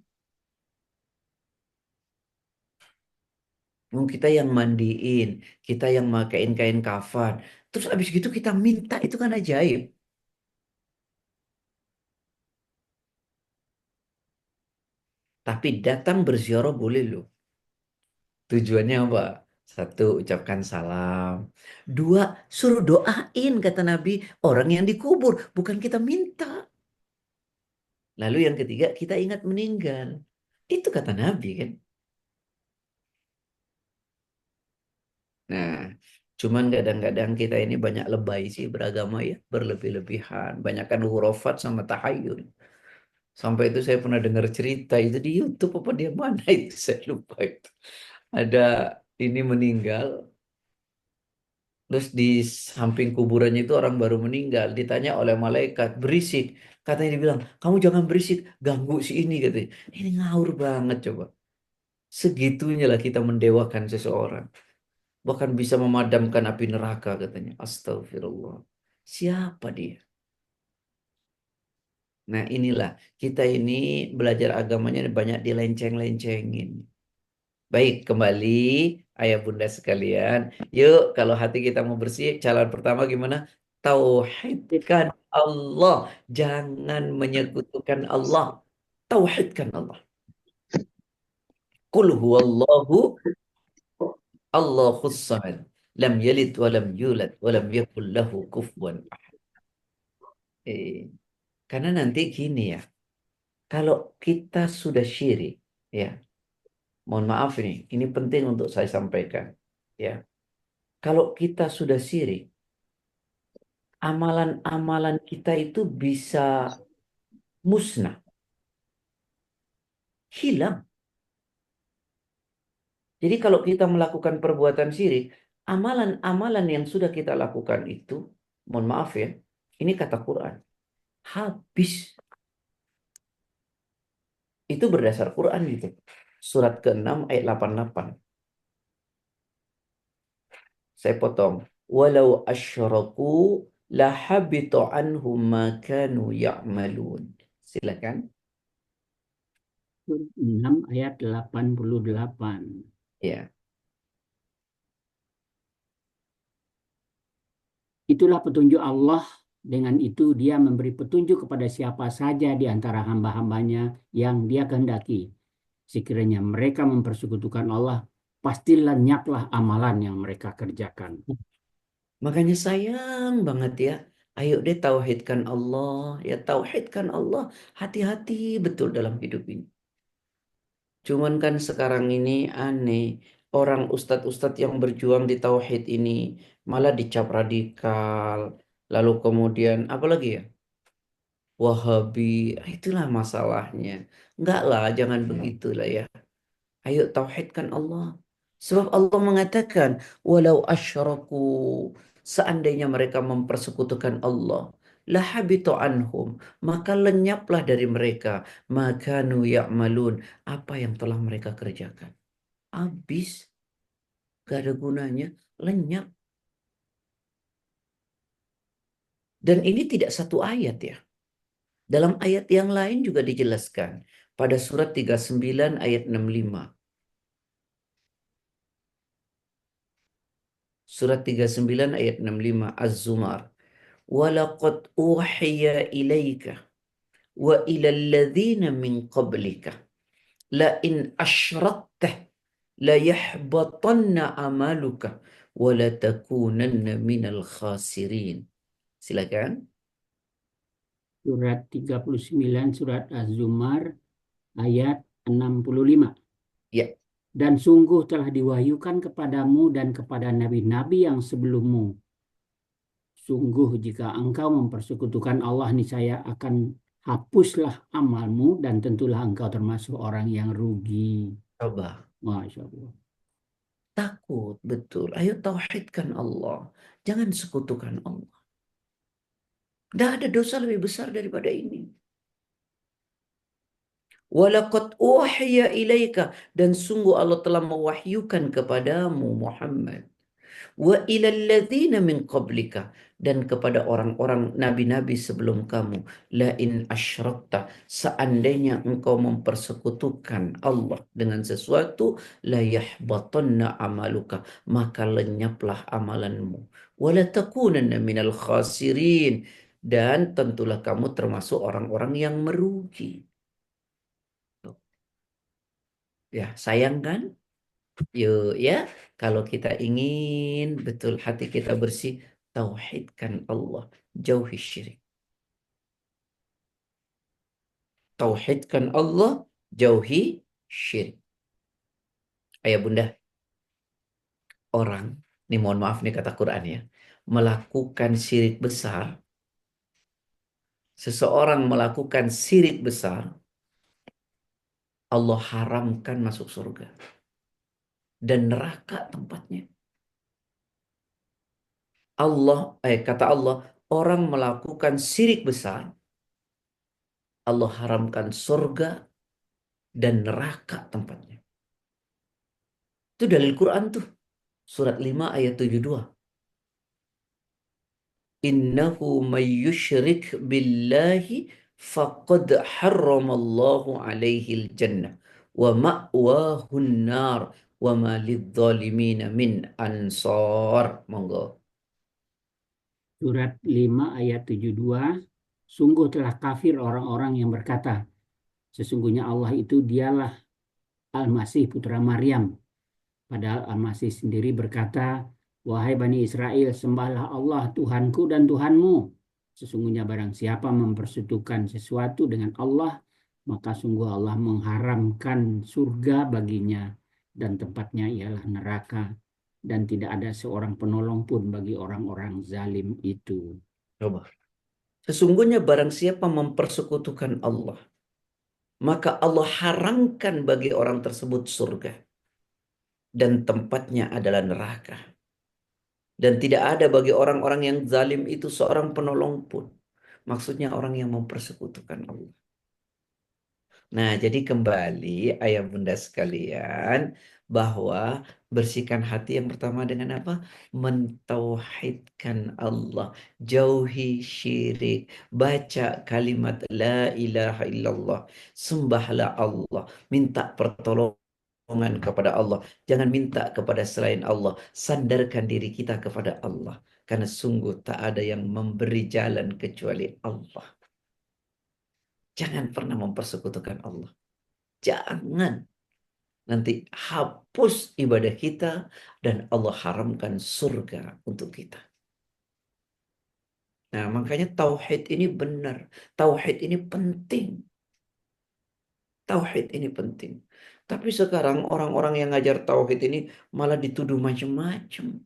Kita yang mandiin, kita yang makain kain kafan. Terus abis gitu kita minta, itu kan ajaib. Tapi datang berziarah boleh loh. Tujuannya apa? Satu, ucapkan salam. Dua, suruh doain kata Nabi orang yang dikubur, bukan kita minta. Lalu yang ketiga, kita ingat meninggal. Itu kata Nabi kan. Nah, cuman kadang-kadang kita ini banyak lebay sih beragama ya, berlebih-lebihan, banyakkan hurufat sama tahayul. Sampai itu saya pernah dengar cerita itu di YouTube apa dia mana itu saya lupa itu. Ada ini meninggal, terus di samping kuburannya itu orang baru meninggal, ditanya oleh malaikat, berisik. Katanya dibilang, kamu jangan berisik, ganggu si ini katanya. Ini ngawur banget coba. Segitunya lah kita mendewakan seseorang. Bahkan bisa memadamkan api neraka katanya. Astagfirullah. Siapa dia? Nah inilah, kita ini belajar agamanya banyak dilenceng-lencengin. Baik, kembali ayah bunda sekalian. Yuk, kalau hati kita mau bersih, jalan pertama gimana? Tauhidkan Allah. Jangan menyekutukan Allah. Tauhidkan Allah. Qul huwallahu Allahus samad. Lam yalid wa lam yulad wa lam yakul lahu kufuwan ahad. Eh, karena nanti gini ya, kalau kita sudah syirik, ya, mohon maaf ini penting untuk saya sampaikan, ya. Kalau kita sudah syirik, amalan-amalan kita itu bisa musnah, hilang. Jadi kalau kita melakukan perbuatan syirik, amalan-amalan yang sudah kita lakukan itu, mohon maaf ya, ini kata Quran, habis. Itu berdasar Quran gitu. Surat ke-6 ayat 88. Saya potong. Walau asyraku lahabita anhum ma kanu ya'malun. Silakan. Surat 6 ayat 88. Ya. Itulah petunjuk Allah. Dengan itu dia memberi petunjuk kepada siapa saja di antara hamba-hambanya yang dia kehendaki. Sekiranya mereka mempersekutukan Allah, pasti lenyaplah amalan yang mereka kerjakan. Makanya sayang banget ya. Ayo deh tauhidkan Allah. Ya tauhidkan Allah. Hati-hati betul dalam hidup ini. Cuman kan sekarang ini aneh. Orang ustadz-ustadz yang berjuang di tauhid ini malah dicap radikal. Lalu kemudian apa lagi ya? Wahabi. Itulah masalahnya. Enggak lah, jangan begitulah ya. Ayo tauhidkan Allah. Sebab Allah mengatakan, walau asyraku, seandainya mereka mempersekutukan Allah, lahabitu anhum, maka lenyaplah dari mereka, makanu ya'malun, apa yang telah mereka kerjakan. Habis, gak ada gunanya, lenyap. Dan ini tidak satu ayat ya. Dalam ayat yang lain juga dijelaskan. Pada surat 39 ayat 65. Surat 39 ayat 65 Az-Zumar. Walaqad uhiya ilaika wa ilal ladzina min qablika la in asyrakta la yahbatanna amaluka wa la takunanna minal khasirin. Silakan. Surat 39, surat Az-Zumar, ayat 65. Ya, Dan sungguh telah diwahyukan kepadamu dan kepada nabi-nabi yang sebelummu. Sungguh jika engkau mempersekutukan Allah, niscaya akan hapuslah amalmu dan tentulah engkau termasuk orang yang rugi. coba. Masya Allah. Takut, betul. Ayo tauhidkan Allah. Jangan sekutukan Allah. Tidak ada dosa lebih besar daripada ini. Walaqad uhiya ilaika, dan sungguh Allah telah mewahyukan kepadamu Muhammad. Wa ilal ladzina min qablika, dan kepada orang-orang nabi-nabi sebelum kamu, la in asyrakta, seandainya engkau mempersekutukan Allah dengan sesuatu, la yahbatanna amaluka, maka lenyaplah amalanmu, wala takunanna minal khasirin, dan tentulah kamu termasuk orang-orang yang merugi. Ya, sayang kan? Yuk ya, kalau kita ingin betul hati kita bersih, tauhidkan Allah, jauhi syirik. Tauhidkan Allah, jauhi syirik. Ayah bunda, orang, ini mohon maaf nih kata Quran ya, melakukan syirik besar, seseorang melakukan syirik besar, Allah haramkan masuk surga. Dan neraka tempatnya. Kata Allah, orang melakukan syirik besar, Allah haramkan surga dan neraka tempatnya. Itu dalil Quran tuh. Surat 5 ayat 72. Innahu may yushrik billahi faqad harramallahu alaihi jannah wa ma'wahun nar wa ma lidzalimina min ansar. Monggo. Surat 5 ayat 72. Sungguh telah kafir orang-orang yang berkata, sesungguhnya Allah itu dialah Al-Masih putra Maryam. Padahal Al-Masih sendiri berkata, wahai Bani Israel, sembahlah Allah Tuhanku dan Tuhanmu. Sesungguhnya barang siapa mempersekutukan sesuatu dengan Allah, maka sungguh Allah mengharamkan surga baginya dan tempatnya ialah neraka. Dan tidak ada seorang penolong pun bagi orang-orang zalim itu. Coba. Sesungguhnya barang siapa mempersekutukan Allah, maka Allah haramkan bagi orang tersebut surga. Dan tempatnya adalah neraka. Dan tidak ada bagi orang-orang yang zalim itu seorang penolong pun. Maksudnya orang yang mempersekutukan Allah. Nah, jadi kembali ayah bunda sekalian, bahwa bersihkan hati yang pertama dengan apa? Mentauhidkan Allah. Jauhi syirik. Baca kalimat la ilaha illallah. Sembahlah Allah. Minta pertolongan kepada Allah. Jangan minta kepada selain Allah. Sandarkan diri kita kepada Allah. Karena sungguh tak ada yang memberi jalan kecuali Allah. Jangan pernah mempersekutukan Allah. Jangan. Nanti hapus ibadah kita dan Allah haramkan surga untuk kita. Nah, makanya tauhid ini benar. Tauhid ini penting. Tauhid ini penting. Tapi sekarang orang-orang yang ngajar tauhid ini malah dituduh macam-macam.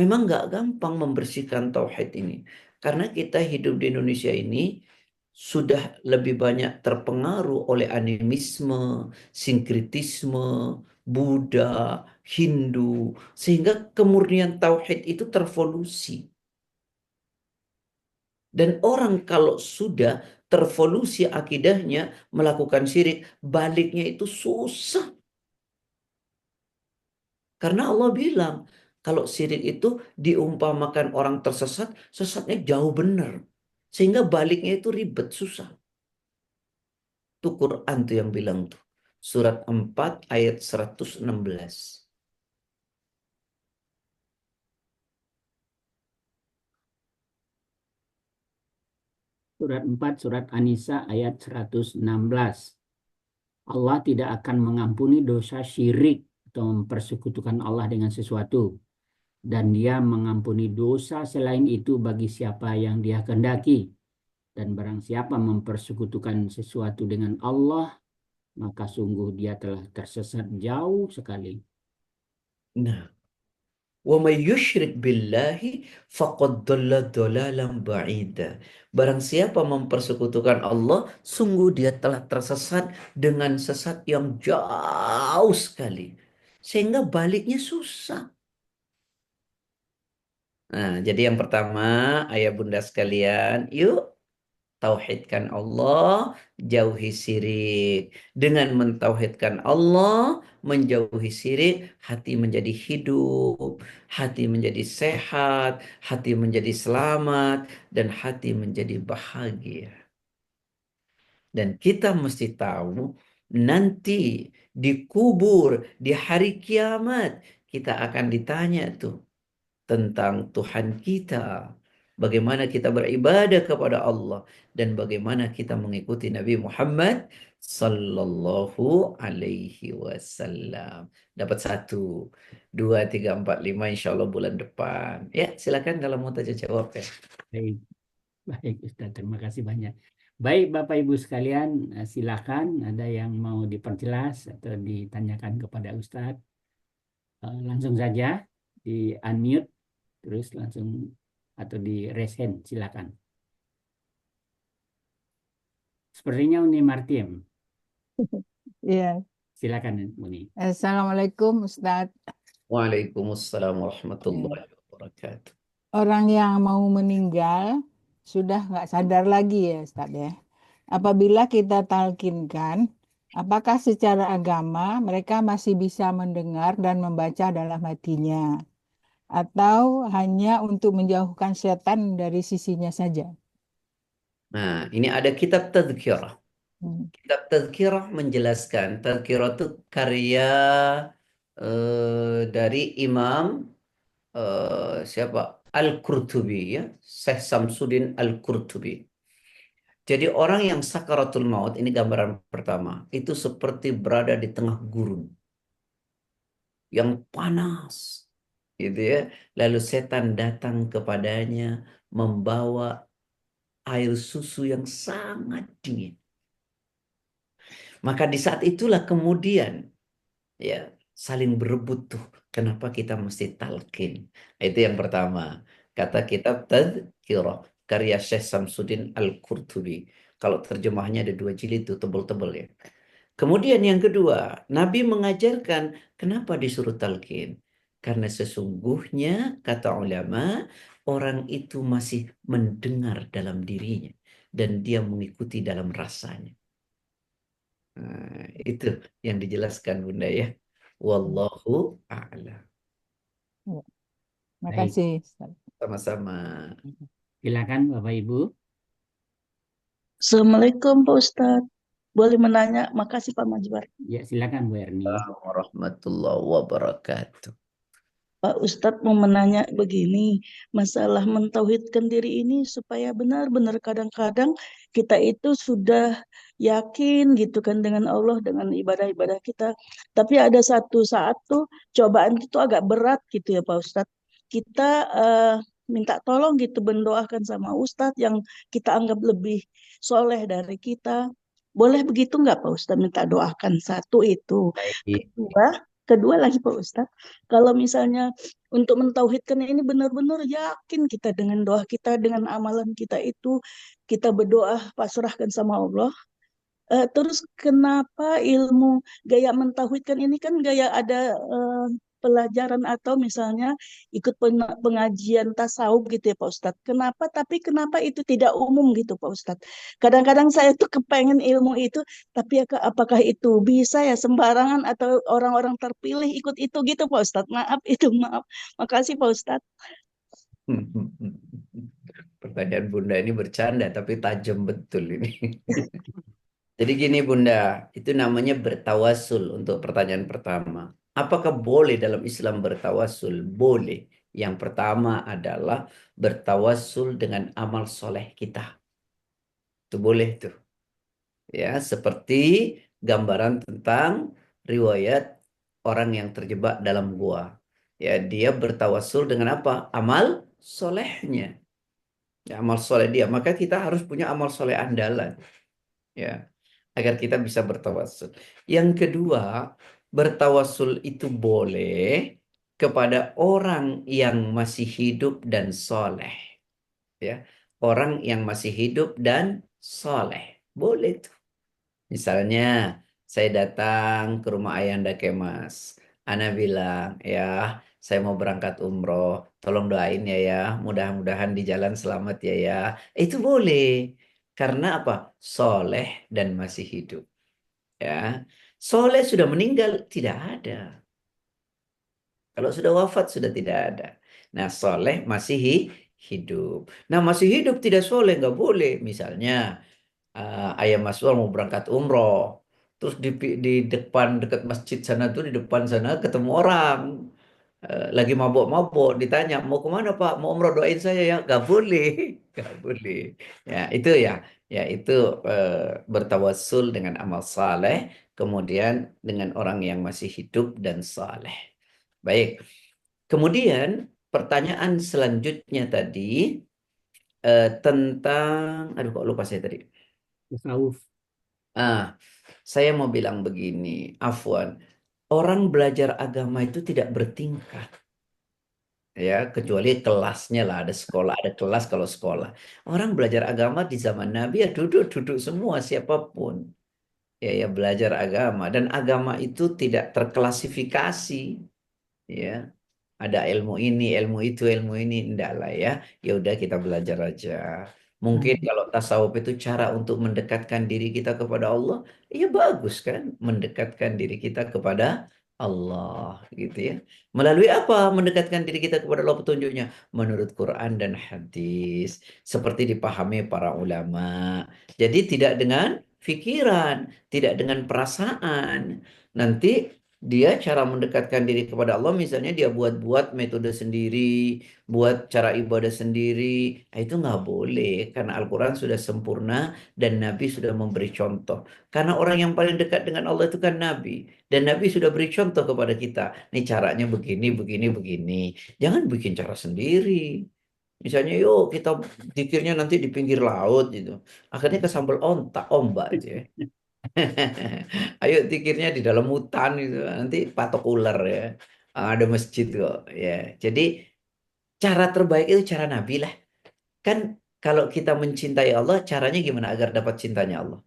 Memang nggak gampang membersihkan tauhid ini. Karena kita hidup di Indonesia ini sudah lebih banyak terpengaruh oleh animisme, sinkritisme, Buddha, Hindu. Sehingga kemurnian tauhid itu tervolusi. Dan orang kalau sudah tervolusi akidahnya melakukan syirik, baliknya itu susah. Karena Allah bilang, kalau syirik itu diumpamakan orang tersesat, sesatnya jauh benar. Sehingga baliknya itu ribet, susah. Itu Quran tuh yang bilang tuh. Surat 4 ayat 116. Surat 4, Surat An-Nisa ayat 116. Allah tidak akan mengampuni dosa syirik atau mempersekutukan Allah dengan sesuatu. Dan dia mengampuni dosa selain itu bagi siapa yang dia kehendaki. Dan barang siapa mempersekutukan sesuatu dengan Allah, maka sungguh dia telah tersesat jauh sekali. Nah, wa may yusyrik billahi faqad dhalla dhalalan ba'ida. Barang siapa mempersekutukan Allah, sungguh dia telah tersesat dengan sesat yang jauh sekali. Sehingga baliknya susah. Nah, jadi yang pertama, ayah bunda sekalian, yuk tauhidkan Allah, jauhi syirik. Dengan mentauhidkan Allah, menjauhi syirik, hati menjadi hidup, hati menjadi sehat, hati menjadi selamat, dan hati menjadi bahagia. Dan kita mesti tahu nanti di kubur, di hari kiamat, kita akan ditanya tuh tentang Tuhan kita. Bagaimana kita beribadah kepada Allah dan bagaimana kita mengikuti Nabi Muhammad Sallallahu Alaihi Wasallam. Dapat satu, dua, tiga, empat, lima, insya Allah bulan depan. Ya, silakan kalau mau tanya jawab ya. Baik, baik Ustaz, terima kasih banyak. Baik Bapak Ibu sekalian, silakan ada yang mau diperjelas atau ditanyakan kepada Ustaz. Langsung saja di unmute, terus langsung atau di raise hand, silakan. Sepertinya Uni Martiem, Iya. silakan Uni. Assalamualaikum Ustadz. Waalaikumsalam Ya. warahmatullahi wabarakatuh. Orang yang mau meninggal sudah nggak sadar lagi ya Ustadz ya. Apabila kita talkinkan, apakah secara agama mereka masih bisa mendengar dan membaca dalam hatinya? Atau hanya untuk menjauhkan setan dari sisinya saja? Nah, ini ada kitab tadzkirah. Hmm. Kitab tadzkirah menjelaskan, tadzkirah itu karya dari Imam siapa? Al-Qurtubi ya, Syekh Samsuddin Al-Qurtubi. Jadi orang yang sakaratul maut, ini gambaran pertama, itu seperti berada di tengah gurun yang panas, gitu ya. Lalu setan datang kepadanya membawa air susu yang sangat dingin. Maka di saat itulah kemudian ya saling berebut tuh. Kenapa kita mesti talqin? Itu yang pertama. Kata kitab Tadhkirah karya Syekh Samsuddin Al-Qurtubi. Kalau terjemahnya ada 2 jilid tuh tebel-tebel ya. Kemudian yang kedua, Nabi mengajarkan kenapa disuruh talqin? Karena sesungguhnya kata ulama orang itu masih mendengar dalam dirinya dan dia mengikuti dalam rasanya. Nah, itu yang dijelaskan Bunda ya. Wallahu a'lam. Ya. Terima Baik, kasih Ustadz. Sama-sama. silakan Bapak Ibu. Assalamualaikum Pak Ustadz. Boleh menanya? Makasih Pak Majbar. Ya, silakan Bu Erni. Assalamualaikum warahmatullahi wabarakatuh. Pak Ustadz mau menanya begini, masalah mentauhidkan diri ini supaya benar-benar kadang-kadang kita itu sudah yakin gitu kan dengan Allah, dengan ibadah-ibadah kita. Tapi ada satu saat tuh cobaan itu agak berat gitu ya Pak Ustadz. Kita minta tolong gitu mendoakan sama Ustadz yang kita anggap lebih soleh dari kita. Boleh begitu nggak Pak Ustadz minta doakan satu itu. Baik. Kedua lagi Pak Ustadz, kalau misalnya untuk mentauhidkan ini benar-benar yakin kita dengan doa kita, dengan amalan kita itu, kita berdoa pasrahkan sama Allah. Terus kenapa ilmu gaya mentauhidkan ini kan gaya ada pelajaran atau misalnya ikut pengajian tasawuf gitu ya Pak Ustadz. Kenapa itu tidak umum gitu Pak Ustadz? Kadang-kadang saya tuh kepengen ilmu itu, tapi ya, apakah itu bisa ya sembarangan atau orang-orang terpilih ikut itu gitu Pak Ustadz? Maaf itu maaf. Makasih Pak Ustadz. Pertanyaan Bunda ini bercanda tapi tajam betul ini. Jadi gini Bunda, itu namanya bertawasul untuk pertanyaan pertama. Apakah boleh dalam Islam bertawasul? Boleh. Yang pertama adalah bertawasul dengan amal soleh kita. Itu boleh tuh. Ya, seperti gambaran tentang riwayat orang yang terjebak dalam gua. Ya, dia bertawasul dengan apa? Amal solehnya. Ya, amal soleh dia. Maka kita harus punya amal soleh andalan. Ya, agar kita bisa bertawasul. Yang kedua, bertawasul itu boleh kepada orang yang masih hidup dan soleh. Ya, orang yang masih hidup dan soleh. Boleh tuh. Misalnya, saya datang ke rumah Ayanda Kemas. Ana bilang, ya, saya mau berangkat umroh. Tolong doain ya, ya. Mudah-mudahan di jalan selamat ya, ya. Itu boleh. Karena apa? Soleh dan masih hidup. Ya, soleh sudah meninggal tidak ada. Kalau sudah wafat sudah tidak ada. Nah, soleh masih hidup. Nah, masih hidup tidak soleh nggak boleh. Misalnya ayah Maswar mau berangkat umroh, terus di depan dekat masjid sana tuh di depan sana ketemu orang lagi mabuk-mabuk, ditanya mau kemana Pak? Mau umroh doain saya ya? Gak boleh, gak boleh. Ya, ya itu eh, bertawassul dengan amal saleh, kemudian dengan orang yang masih hidup dan saleh. Baik, kemudian pertanyaan selanjutnya tadi tentang, aduh kok lupa saya tadi. Tasawuf. Ah, saya mau bilang begini, Afwan, orang belajar agama itu tidak bertingkat. Ya, kecuali kelasnya lah, ada sekolah, ada kelas kalau sekolah. Orang belajar agama di zaman Nabi ya duduk-duduk semua siapapun. Ya, ya belajar agama dan agama itu tidak terklasifikasi. Ya, ada ilmu itu, ilmu ini enggak lah ya. Ya udah kita belajar aja. Mungkin kalau tasawuf itu cara untuk mendekatkan diri kita kepada Allah, ya bagus kan, mendekatkan diri kita kepada Allah gitu ya. Melalui apa mendekatkan diri kita kepada Allah petunjuknya? Menurut Quran dan hadis, seperti dipahami para ulama. Jadi tidak dengan pikiran, tidak dengan perasaan. Nanti dia cara mendekatkan diri kepada Allah misalnya dia buat-buat metode sendiri, buat cara ibadah sendiri. Nah, itu nggak boleh karena Al-Quran sudah sempurna dan Nabi sudah memberi contoh. Karena orang yang paling dekat dengan Allah itu kan Nabi dan Nabi sudah beri contoh kepada kita. Nih caranya begini, begini, begini. Jangan bikin cara sendiri. Misalnya yuk kita zikirnya nanti di pinggir laut gitu. Akhirnya kesambal ombak itu ya. Ayo tikirnya di dalam hutan itu nanti patok ular ya. Ada masjid kok ya. Jadi cara terbaik itu cara Nabi lah. Kan kalau kita mencintai Allah, caranya gimana agar dapat cintanya Allah?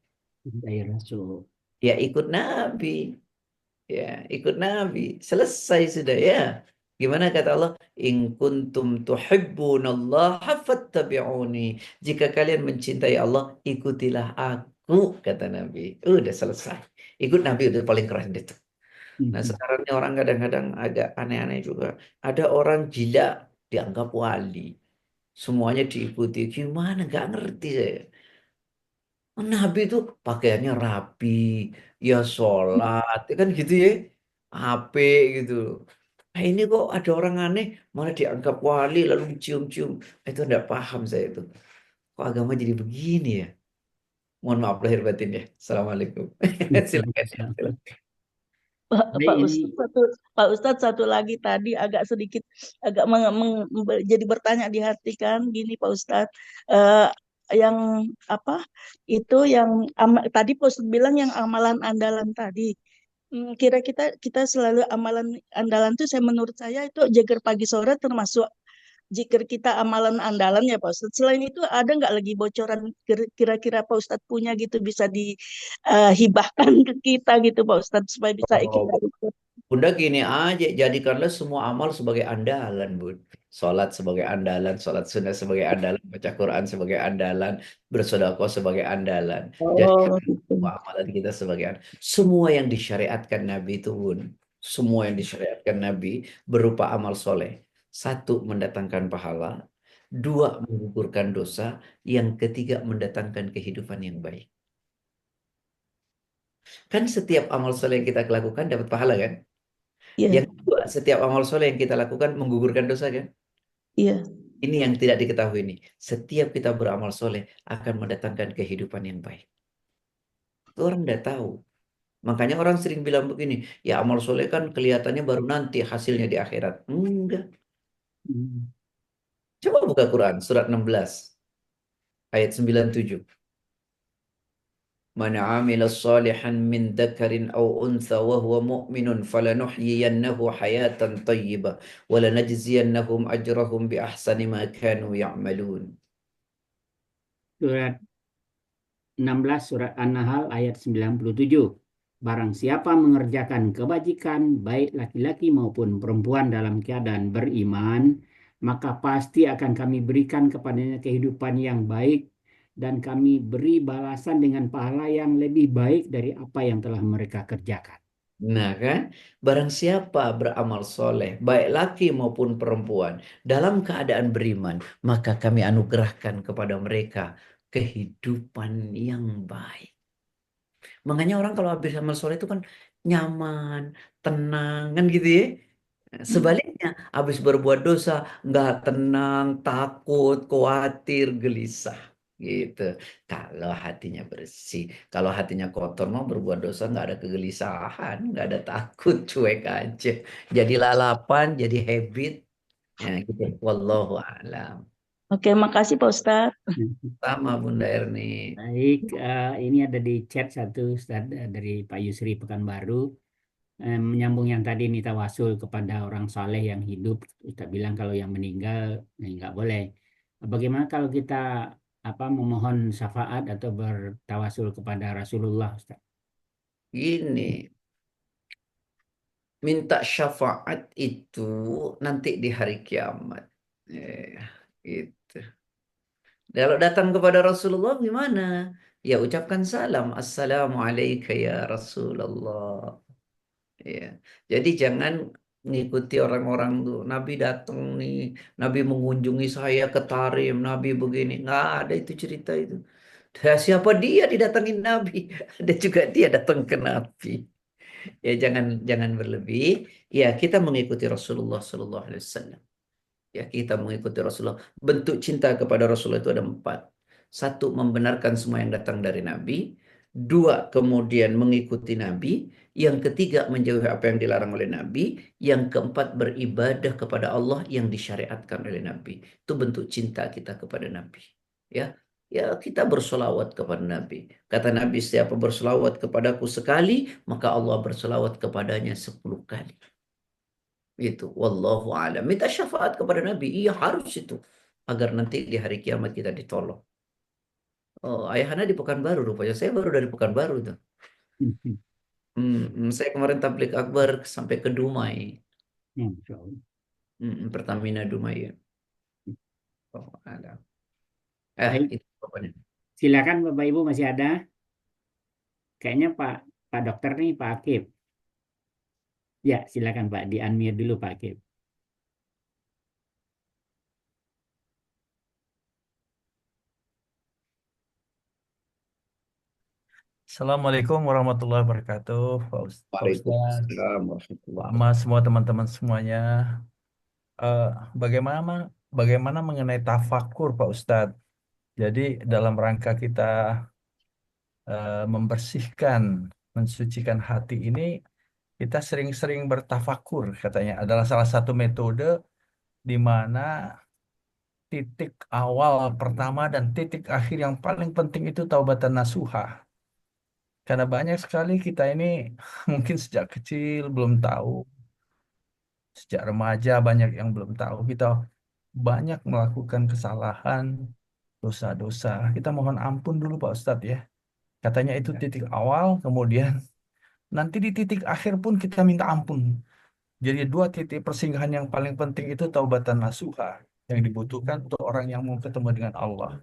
Dari Rasul. Ya ikut Nabi. Ya, ikut Nabi. Selesai sudah ya. Gimana kata Allah? In kuntum tuhibbunallaha fattabi'uni. Jika kalian mencintai Allah, ikutilah aku, kata Nabi. Udah selesai. Ikut Nabi udah paling keren itu. Nah, sekarang ini orang kadang-kadang agak aneh-aneh juga. Ada orang gila dianggap wali. Semuanya diikuti. Gimana? Gak ngerti saya. Nabi itu pakaiannya rapi, ya sholat, ya kan gitu ya. Ape gitu. Nah, ini kok ada orang aneh, malah dianggap wali, lalu dicium-cium. Itu enggak paham saya itu. Kok agama jadi begini ya? Mohon maaf lahir batin ya. Assalamualaikum. Silakan ya. Silakan. Pak Baik, ini Ustadz Pak Ustadz satu lagi tadi agak sedikit agak jadi bertanya di hati kan gini Pak Ustadz. Eh, yang apa itu yang tadi Pak Ustadz bilang yang amalan andalan tadi. Kira kita selalu amalan andalan itu saya menurut saya itu jagar pagi sore termasuk jika kita amalan andalan ya Pak Ustadz. Selain itu ada nggak lagi bocoran kira-kira Pak Ustadz punya gitu bisa dihibahkan ke kita gitu Pak Ustadz supaya bisa kita Oh, ikut. Bunda gini aja, jadikanlah semua amal sebagai andalan, Bun. Sholat sebagai andalan, sholat sunnah sebagai andalan, baca Quran sebagai andalan, bersedekah sebagai andalan. Jadikan Oh, gitu. semua amalan kita sebagai semua yang disyariatkan Nabi itu, Bun. Semua yang disyariatkan Nabi berupa amal soleh. Satu, mendatangkan pahala. Dua, menggugurkan dosa. Yang ketiga, mendatangkan kehidupan yang baik. Kan setiap amal soleh yang kita lakukan dapat pahala kan? Iya, Yang kedua, setiap amal soleh yang kita lakukan menggugurkan dosa kan? iya. Ini yang tidak diketahui nih. Setiap kita beramal soleh akan mendatangkan kehidupan yang baik. Itu orang tidak tahu. Makanya orang sering bilang begini, ya amal soleh kan kelihatannya baru nanti hasilnya di akhirat. Enggak. Coba buka Quran surat 16 ayat 97. Man amila salihan min dzakarin aw untha wa huwa mu'minun falanuhyiyannahu hayatan thayyibah wa lanajziyannahum ajrahum bi ahsani ma kanu ya'malun. surat 16 surat An-Nahl ayat 97. Barang siapa mengerjakan kebajikan, baik laki-laki maupun perempuan dalam keadaan beriman, maka pasti akan kami berikan kepadanya kehidupan yang baik dan kami beri balasan dengan pahala yang lebih baik dari apa yang telah mereka kerjakan. Nah kan, barang siapa beramal soleh, baik laki maupun perempuan, dalam keadaan beriman, maka kami anugerahkan kepada mereka kehidupan yang baik. Makanya orang kalau habis amal soleh itu kan nyaman, tenang, kan gitu ya. Sebaliknya, habis berbuat dosa, nggak tenang, takut, khawatir, gelisah. Gitu. Kalau hatinya bersih, kalau hatinya kotor mau berbuat dosa nggak ada kegelisahan, nggak ada takut, cuek aja. Jadi lalapan, jadi habit, ya gitu. Wallahu a'lam. Oke, makasih Pak Ustadz. Sama Bunda Erni. Baik, ini ada di chat satu Ustaz, dari Pak Yusri Pekanbaru. Menyambung yang tadi nih tawasul kepada orang saleh yang hidup, Ustaz bilang kalau yang meninggal nggak boleh. Bagaimana kalau kita memohon syafaat atau bertawasul kepada Rasulullah, Ustaz? Ini minta syafaat itu nanti di hari kiamat. Gitu. Kalau datang kepada Rasulullah gimana? Ya ucapkan salam. Assalamualaikum ya Rasulullah. Ya. Jadi jangan ngikuti orang-orang tuh. Nabi datang nih, Nabi mengunjungi saya ke Tarim, Nabi begini. Nggak ada itu cerita itu. Siapa dia didatengin Nabi? Ada juga dia datang ke Nabi. Ya jangan jangan berlebih. Ya kita mengikuti Rasulullah Sallallahu Alaihi Wasallam. Ya kita mengikuti Rasulullah. Bentuk cinta kepada Rasulullah itu ada empat. Satu, membenarkan semua yang datang dari Nabi. Dua, kemudian mengikuti Nabi. Yang ketiga, menjauhi apa yang dilarang oleh Nabi. Yang keempat, beribadah kepada Allah yang disyariatkan oleh Nabi. Itu bentuk cinta kita kepada Nabi. Ya, ya kita bersolawat kepada Nabi. Kata Nabi, siapa bersolawat kepadaku sekali, maka Allah bersolawat kepadanya 10 kali. Itu wallahu alam. Minta syafaat kepada Nabi. Iya harus itu agar nanti di hari kiamat kita ditolong. Oh, ayahanda di Pekanbaru rupanya. Saya baru dari Pekanbaru tuh. Saya kemarin tablik akbar sampai ke Dumai. Insya Allah. Pertamina Dumai ya. Oh, ada. Baik, Itu pokoknya. silakan Bapak Ibu, masih ada? Kayaknya Pak Dokter nih, Pak Akib. Ya, silakan Pak, di-unmute dulu Pak Akib. Assalamualaikum warahmatullahi wabarakatuh, Pak Ustadz, Waalaikumsalam Pak warahmatullahi Mas, semua teman-teman semuanya. Eh, bagaimana bagaimana mengenai tafakur, Pak Ustadz? Jadi dalam rangka kita membersihkan, mensucikan hati ini, kita sering-sering bertafakur, katanya adalah salah satu metode di mana titik awal pertama dan titik akhir yang paling penting itu taubatan nasuha. Karena banyak sekali kita ini mungkin sejak kecil belum tahu, sejak remaja banyak yang belum tahu. Kita banyak melakukan kesalahan, dosa-dosa. Kita mohon ampun dulu Pak Ustadz ya. Katanya itu titik awal, kemudian nanti di titik akhir pun kita minta ampun. Jadi dua titik persinggahan yang paling penting itu taubatan nasuha yang dibutuhkan untuk orang yang mau ketemu dengan Allah.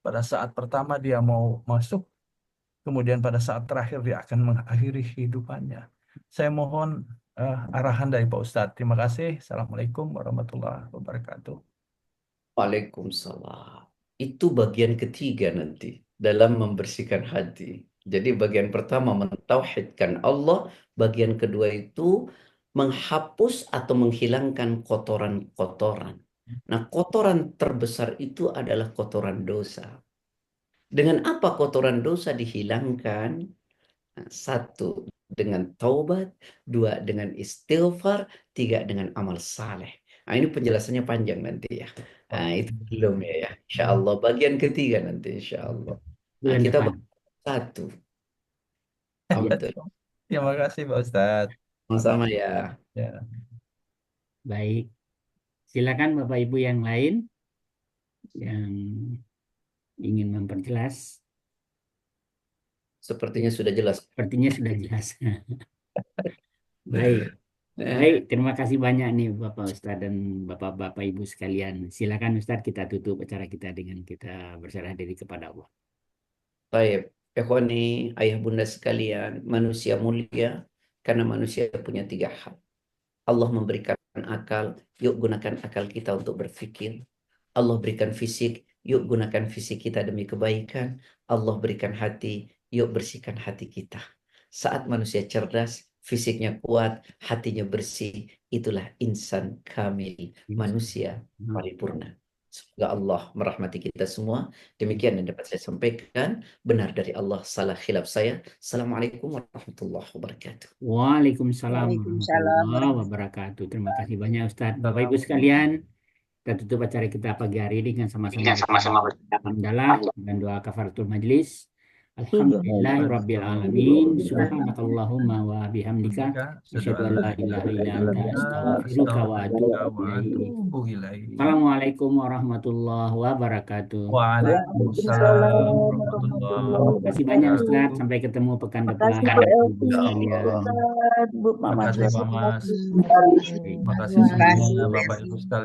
Pada saat pertama dia mau masuk, kemudian pada saat terakhir dia akan mengakhiri kehidupannya. Saya mohon arahan dari Pak Ustadz. Terima kasih. Assalamualaikum warahmatullahi wabarakatuh. Waalaikumsalam. Itu bagian ketiga nanti dalam membersihkan hati. Jadi bagian pertama mentauhidkan Allah, bagian kedua itu menghapus atau menghilangkan kotoran-kotoran. Nah, kotoran terbesar itu adalah kotoran dosa. Dengan apa kotoran dosa dihilangkan? Nah, satu, dengan taubat, dua, dengan istighfar, tiga, dengan amal saleh. Nah, ini penjelasannya panjang nanti ya. Nah, itu belum ya, ya. Insya Allah. Bagian ketiga nanti, insya Allah. Nah, Bulan kita depan. bahas satu. Ya, Alhamdulillah. terima kasih Pak Ustadz. Sama-sama ya. Ya. Baik, silakan Bapak Ibu yang lain yang ingin memperjelas. Sepertinya sudah jelas. Sepertinya sudah jelas. Baik. Baik, terima kasih banyak nih Bapak Ustadz dan Bapak-Bapak Ibu sekalian. Silakan Ustadz kita tutup acara kita dengan kita berserah diri kepada Allah. Baik, ikhwani, ayah bunda sekalian, manusia mulia karena manusia punya 3 hal. Allah memberikan akal, yuk gunakan akal kita untuk berpikir. Allah berikan fisik, yuk gunakan fisik kita demi kebaikan. Allah berikan hati, yuk bersihkan hati kita. Saat manusia cerdas, fisiknya kuat, hatinya bersih, itulah insan kamil, manusia paripurna. Semoga Allah merahmati kita semua. Demikian yang dapat saya sampaikan. Benar dari Allah, salah khilaf saya. Assalamualaikum warahmatullahi wabarakatuh. Waalaikumsalam Waalaikumsalam warahmatullahi wabarakatuh. Terima kasih banyak Ustadz. Bapak Ibu sekalian, kita tutup acara kita pagi hari ini dengan sama-sama berhamdalah dan doa kafaratul majlis. Alhamdulillahi alamin. Subhanakallahumma wa bihamdika asyhadu an la ilaha illa anta astaghfiruka wa atubu ilaik. Assalamualaikum warahmatullahi wabarakatuh. Waalaikumsalam warahmatullahi Terima kasih banyak Ustadz. Sampai ketemu pekan depan. Makasih Pak Elvi, Ibu sekalian. Ustadz, Bu Mama Terima kasih, juga Pak Mas. terima kasih. Terima kasih semuanya, Bapak Ibu sekalian.